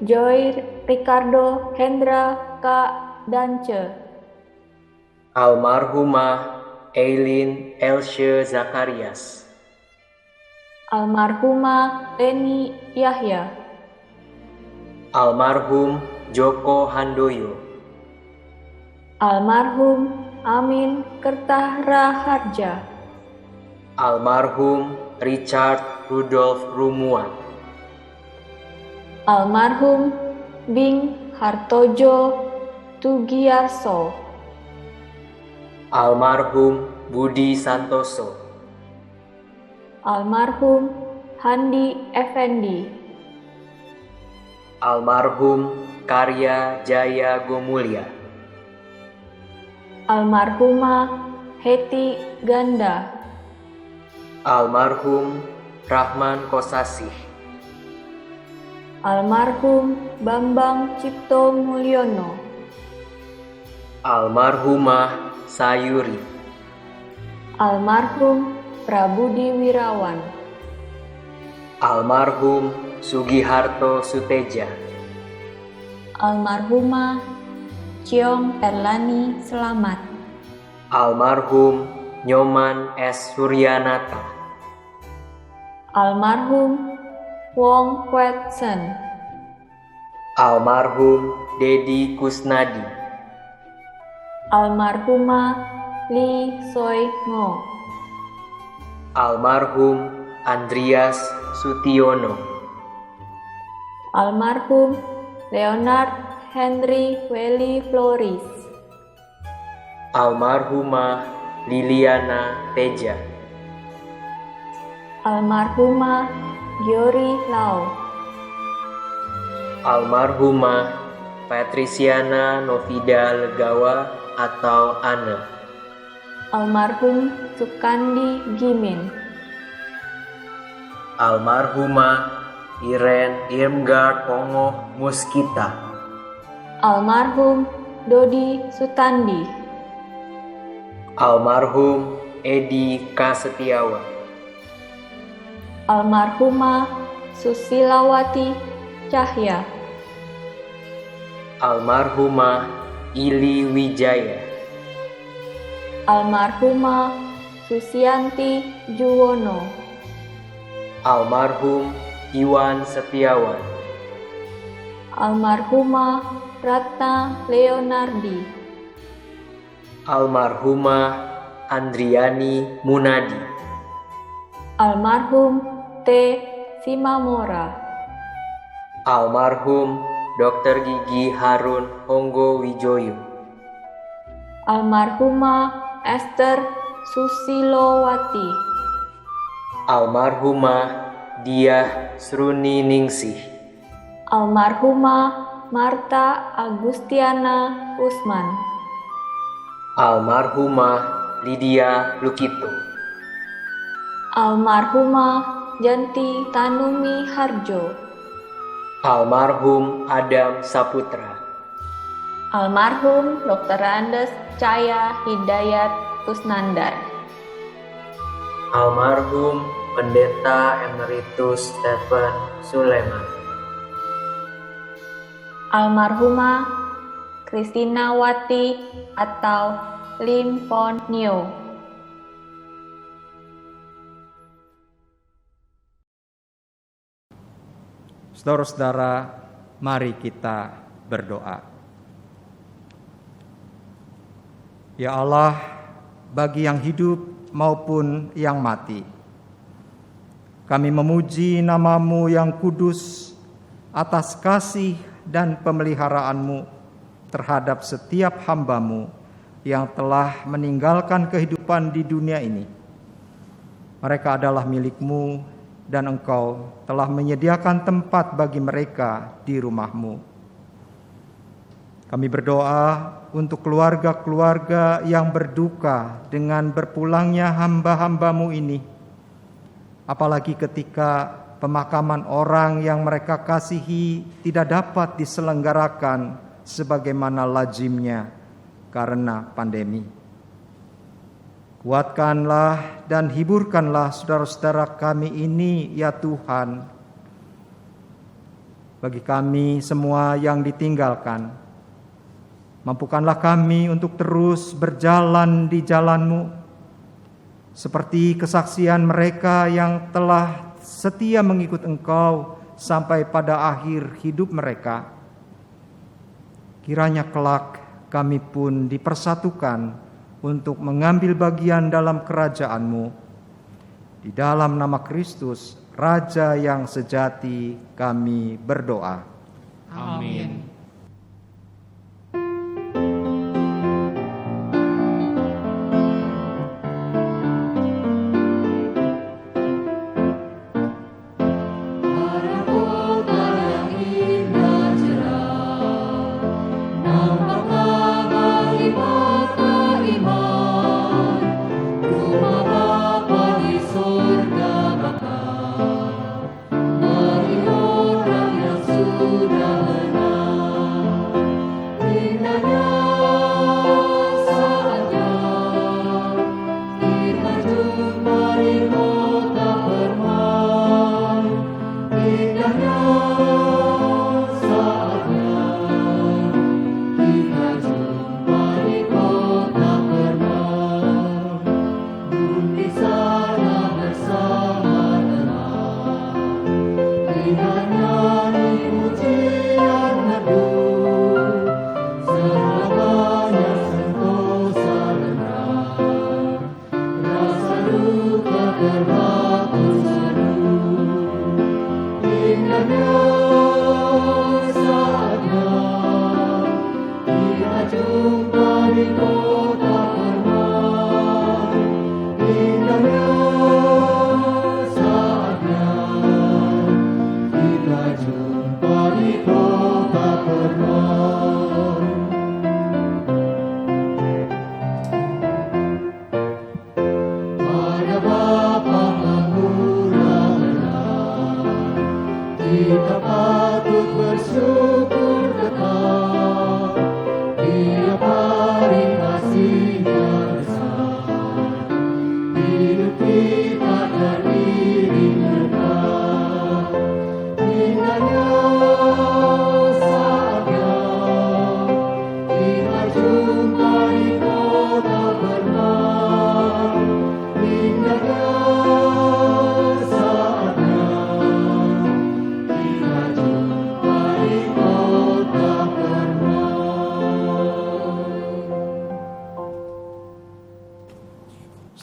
Joy Ricardo Hendra K. Dance, Almarhumah Eileen Elshe Zakarias, Almarhumah Leni Yahya, Almarhum Joko Handoyo, Almarhum Amin Kertah Raharja. Almarhum Richard Rudolf Rumuan. Almarhum Bing Hartojo Tugiyarso. Almarhum Budi Santoso. Almarhum Handi Effendi. Almarhum Karya Jaya Gomulya. Almarhumah Heti Ganda. Almarhum Rahman Kosasih. Almarhum Bambang Cipto Mulyono. Almarhumah Sayuri. Almarhum Prabudi Wirawan. Almarhum Sugiharto Suteja. Almarhumah Ciong Erlani Selamat. Almarhum Nyoman S. Suryanata. Almarhum Wong Kwetsen. Almarhum Dedi Kusnadi. Almarhumah Lee Soe Ngo. Almarhum Andreas Sutiono. Almarhum Leonard Henry Welly Floris. Almarhumah Liliana Teja. Almarhumah Giori Lau. Almarhumah Patriciana Novida Legawa atau Ana. Almarhum Sukandi Gimin. Almarhumah Iren Irmgard Pongo Muskita. Almarhum Dodi Sutandi. Almarhum Edi K. Setiawan. Almarhumah Susilawati Cahya. Almarhumah Ili Wijaya. Almarhumah Susianti Juwono. Almarhum Iwan Setiawan. Almarhumah Ratna Leonardi. Almarhumah Andriani Munadi. Almarhum T. Simamora. Almarhum Dr. Gigi Harun Honggo Wijoyo. Almarhumah Esther Susilowati. Almarhumah Diah Sruni Ningsih. Almarhumah Marta Agustiana Usman. Almarhumah Lydia Lukito. Almarhumah Janti Tanumi Harjo. Almarhum Adam Saputra. Almarhum Dr. Andes Caya Hidayat Kusnandar. Almarhum Pendeta Emeritus Stephen Suleman. Almarhumah Kristina Wati atau Lim Pon Nio. Saudara-saudara, mari kita berdoa. Ya Allah, bagi yang hidup maupun yang mati, kami memuji nama-Mu yang kudus atas kasih dan pemeliharaan-Mu terhadap setiap hamba-Mu yang telah meninggalkan kehidupan di dunia ini. Mereka adalah milik-Mu dan Engkau telah menyediakan tempat bagi mereka di rumah-Mu. Kami berdoa untuk keluarga-keluarga yang berduka dengan berpulangnya hamba-hamba-Mu ini, apalagi ketika pemakaman orang yang mereka kasihi tidak dapat diselenggarakan sebagaimana lazimnya karena pandemi. Kuatkanlah dan hiburkanlah saudara-saudara kami ini, ya Tuhan. Bagi kami semua yang ditinggalkan, mampukanlah kami untuk terus berjalan di jalan-Mu, seperti kesaksian mereka yang telah setia mengikut Engkau sampai pada akhir hidup mereka. Kiranya kelak kami pun dipersatukan untuk mengambil bagian dalam kerajaan-Mu. Di dalam nama Kristus, Raja yang sejati, kami berdoa. Amin.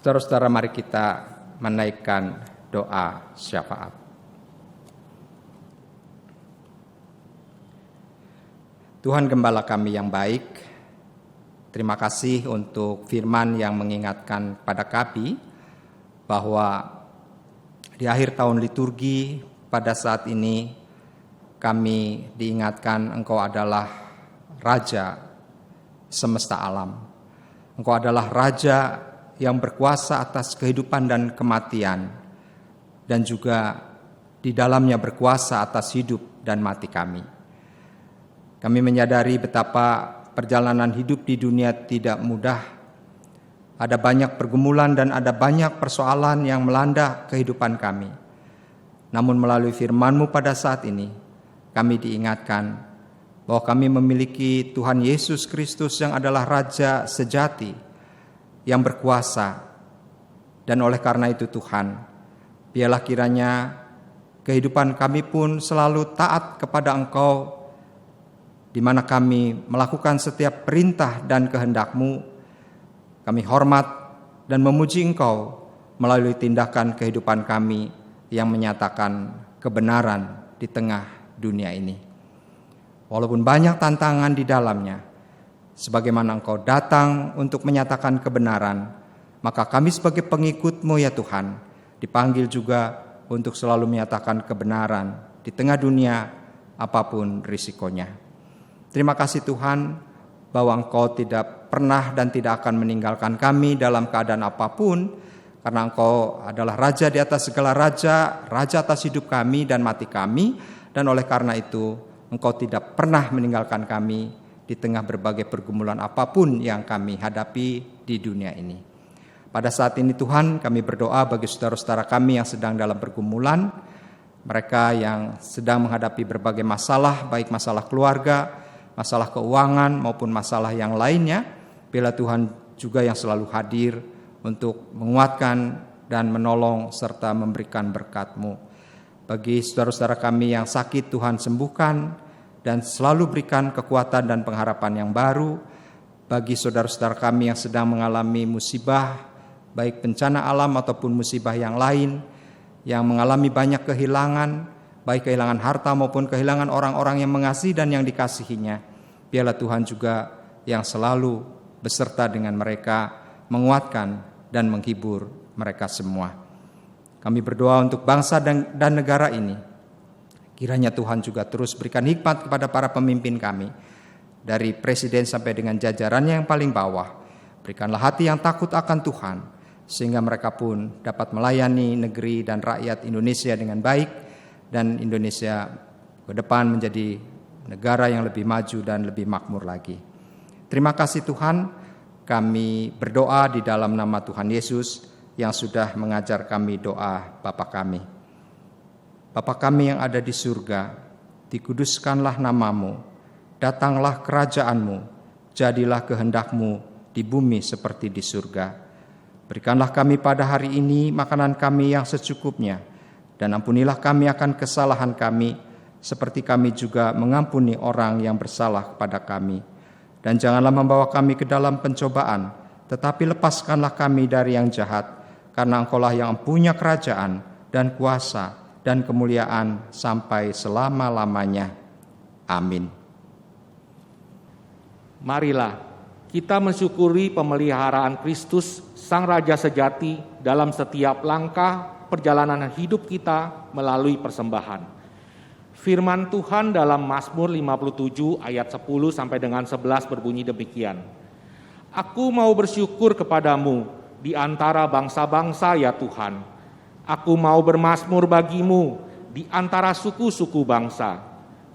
Saudara-saudara, mari kita menaikkan doa syafaat. Tuhan Gembala kami yang baik, terima kasih untuk firman yang mengingatkan pada kami bahwa di akhir tahun liturgi pada saat ini kami diingatkan Engkau adalah Raja semesta alam. Engkau adalah Raja yang berkuasa atas kehidupan dan kematian, dan juga di dalamnya berkuasa atas hidup dan mati kami. Kami menyadari betapa perjalanan hidup di dunia tidak mudah. Ada banyak pergumulan dan ada banyak persoalan yang melanda kehidupan kami. Namun melalui firman-Mu pada saat ini, kami diingatkan bahwa kami memiliki Tuhan Yesus Kristus yang adalah Raja sejati, yang berkuasa. Dan oleh karena itu Tuhan, biarlah kiranya kehidupan kami pun selalu taat kepada Engkau, di mana kami melakukan setiap perintah dan kehendak-Mu. Kami hormat dan memuji Engkau melalui tindakan kehidupan kami yang menyatakan kebenaran di tengah dunia ini. Walaupun banyak tantangan di dalamnya, sebagaimana Engkau datang untuk menyatakan kebenaran, maka kami sebagai pengikut-Mu ya Tuhan, dipanggil juga untuk selalu menyatakan kebenaran di tengah dunia apapun risikonya. Terima kasih Tuhan bahwa Engkau tidak pernah dan tidak akan meninggalkan kami dalam keadaan apapun, karena Engkau adalah Raja di atas segala raja, Raja atas hidup kami dan mati kami, dan oleh karena itu Engkau tidak pernah meninggalkan kami di tengah berbagai pergumulan apapun yang kami hadapi di dunia ini. Pada saat ini Tuhan, kami berdoa bagi saudara-saudara kami yang sedang dalam pergumulan, mereka yang sedang menghadapi berbagai masalah, baik masalah keluarga, masalah keuangan maupun masalah yang lainnya. Biarlah Tuhan juga yang selalu hadir untuk menguatkan dan menolong serta memberikan berkat-Mu. Bagi saudara-saudara kami yang sakit, Tuhan sembuhkan dan selalu berikan kekuatan dan pengharapan yang baru. bagi saudara-saudara kami yang sedang mengalami musibah, baik bencana alam ataupun musibah yang lain, yang mengalami banyak kehilangan, baik kehilangan harta maupun kehilangan orang-orang yang mengasihi dan yang dikasihinya. Biarlah Tuhan juga yang selalu beserta dengan mereka, menguatkan dan menghibur mereka semua. Kami berdoa untuk bangsa dan negara ini. Kiranya Tuhan juga terus berikan hikmat kepada para pemimpin kami, dari presiden sampai dengan jajarannya yang paling bawah. Berikanlah hati yang takut akan Tuhan, sehingga mereka pun dapat melayani negeri dan rakyat Indonesia dengan baik, dan Indonesia ke depan menjadi negara yang lebih maju dan lebih makmur lagi. Terima kasih Tuhan, kami berdoa di dalam nama Tuhan Yesus yang sudah mengajar kami doa Bapa kami. Bapa kami yang ada di surga, dikuduskanlah namamu, datanglah kerajaanmu, jadilah kehendak-Mu di bumi seperti di surga. Berikanlah kami pada hari ini makanan kami yang secukupnya, dan ampunilah kami akan kesalahan kami, seperti kami juga mengampuni orang yang bersalah kepada kami. Dan janganlah membawa kami ke dalam pencobaan, tetapi lepaskanlah kami dari yang jahat, karena Engkaulah yang punya kerajaan dan kuasa dan kemuliaan sampai selama-lamanya. Amin. Marilah kita mensyukuri pemeliharaan Kristus, Sang Raja sejati, dalam setiap langkah perjalanan hidup kita melalui persembahan. Firman Tuhan dalam Mazmur 57 ayat 10 sampai dengan 11 berbunyi demikian. Aku mau bersyukur kepadamu di antara bangsa-bangsa ya Tuhan. Aku mau bermazmur bagimu di antara suku-suku bangsa.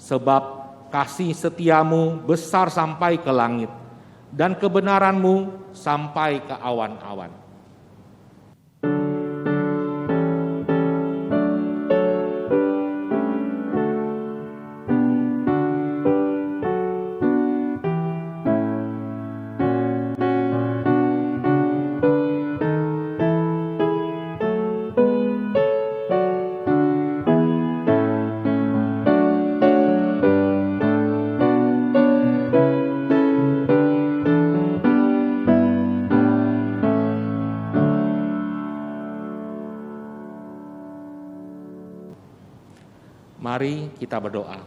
Sebab kasih setiamu besar sampai ke langit, dan kebenaranmu sampai ke awan-awan. Mari kita berdoa.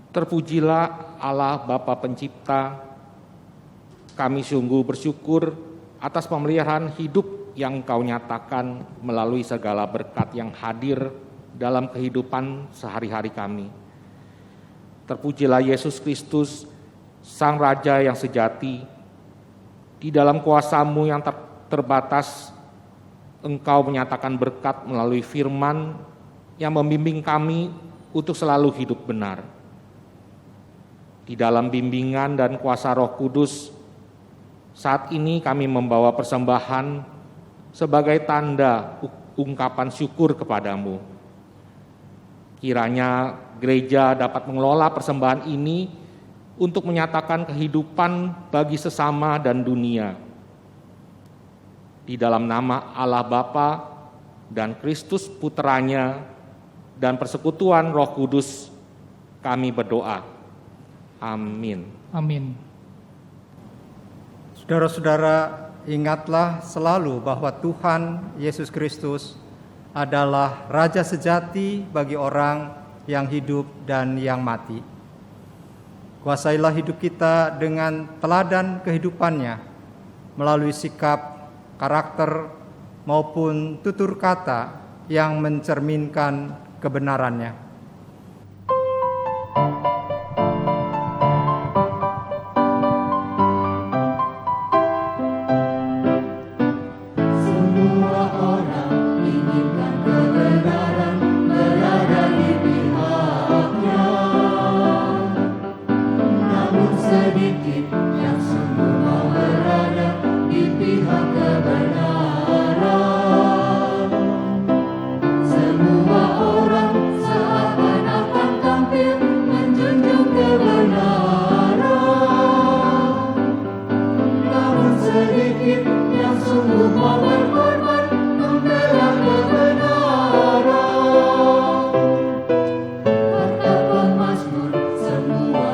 Terpujilah Allah Bapa Pencipta, kami sungguh bersyukur atas pemeliharaan hidup yang Engkau nyatakan melalui segala berkat yang hadir dalam kehidupan sehari-hari kami. Terpujilah Yesus Kristus, Sang Raja yang sejati, di dalam kuasa-Mu yang terbatas, Engkau menyatakan berkat melalui firman yang membimbing kami untuk selalu hidup benar. Di dalam bimbingan dan kuasa Roh Kudus, saat ini kami membawa persembahan sebagai tanda ungkapan syukur kepadamu. Kiranya gereja dapat mengelola persembahan ini untuk menyatakan kehidupan bagi sesama dan dunia. Di dalam nama Allah Bapa dan Kristus Putranya dan persekutuan Roh Kudus, kami berdoa. Amin. Amin. Saudara-saudara, ingatlah selalu bahwa Tuhan Yesus Kristus adalah Raja sejati bagi orang yang hidup dan yang mati. Kuasailah hidup kita dengan teladan kehidupannya melalui sikap, karakter maupun tutur kata yang mencerminkan kebenarannya.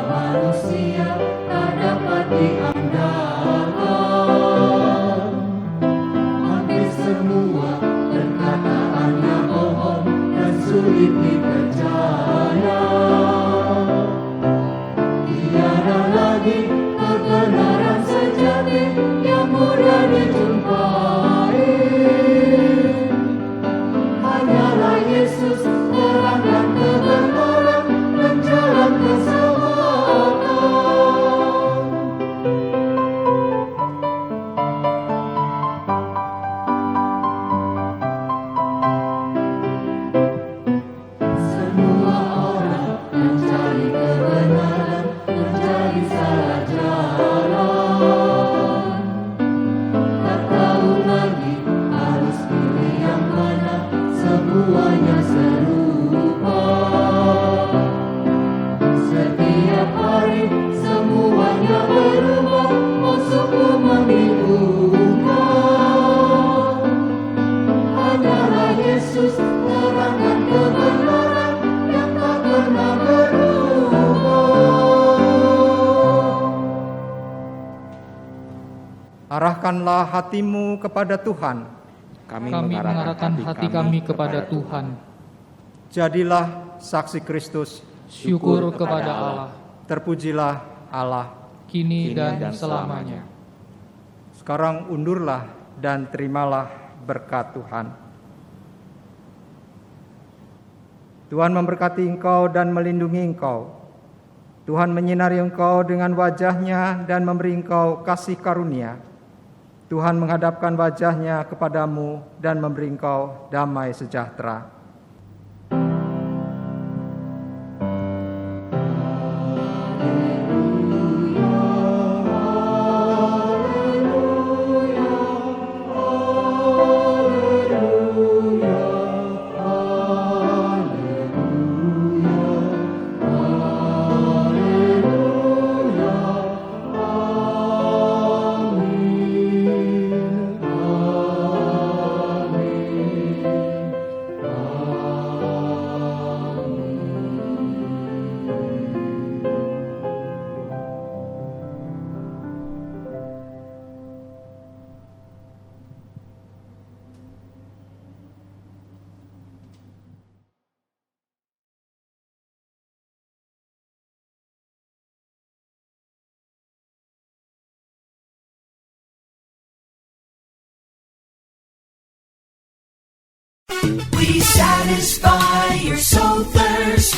Manusia semua perkataannya bohong dan sulit dipercaya. Tiada lagi kebenaran sejati yang mudah dijumpai. Hanyalah Yesus terang dan kebenaran dan jalan keselamatan. Semua orang mencari kebenaran, mencari salah jalan. Tak tahu lagi harus pilih yang mana, semuanya serupa. Setiap hari semuanya berubah, maksudku membingungkan. Hanyalah Yesus terang dan kebenaran yang tak pernah berubah. Arahkanlah hatimu kepada Tuhan. Kami mengarahkan hati kami kepada Tuhan. Jadilah saksi Kristus. Syukur kepada Allah, Terpujilah Allah. kini dan selamanya. Sekarang undurlah dan terimalah berkat Tuhan. Tuhan memberkati engkau dan melindungi engkau. Tuhan menyinari engkau dengan wajah-Nya dan memberi engkau kasih karunia. Tuhan menghadapkan wajah-Nya kepadamu dan memberi engkau damai sejahtera. We satisfy your soul thirst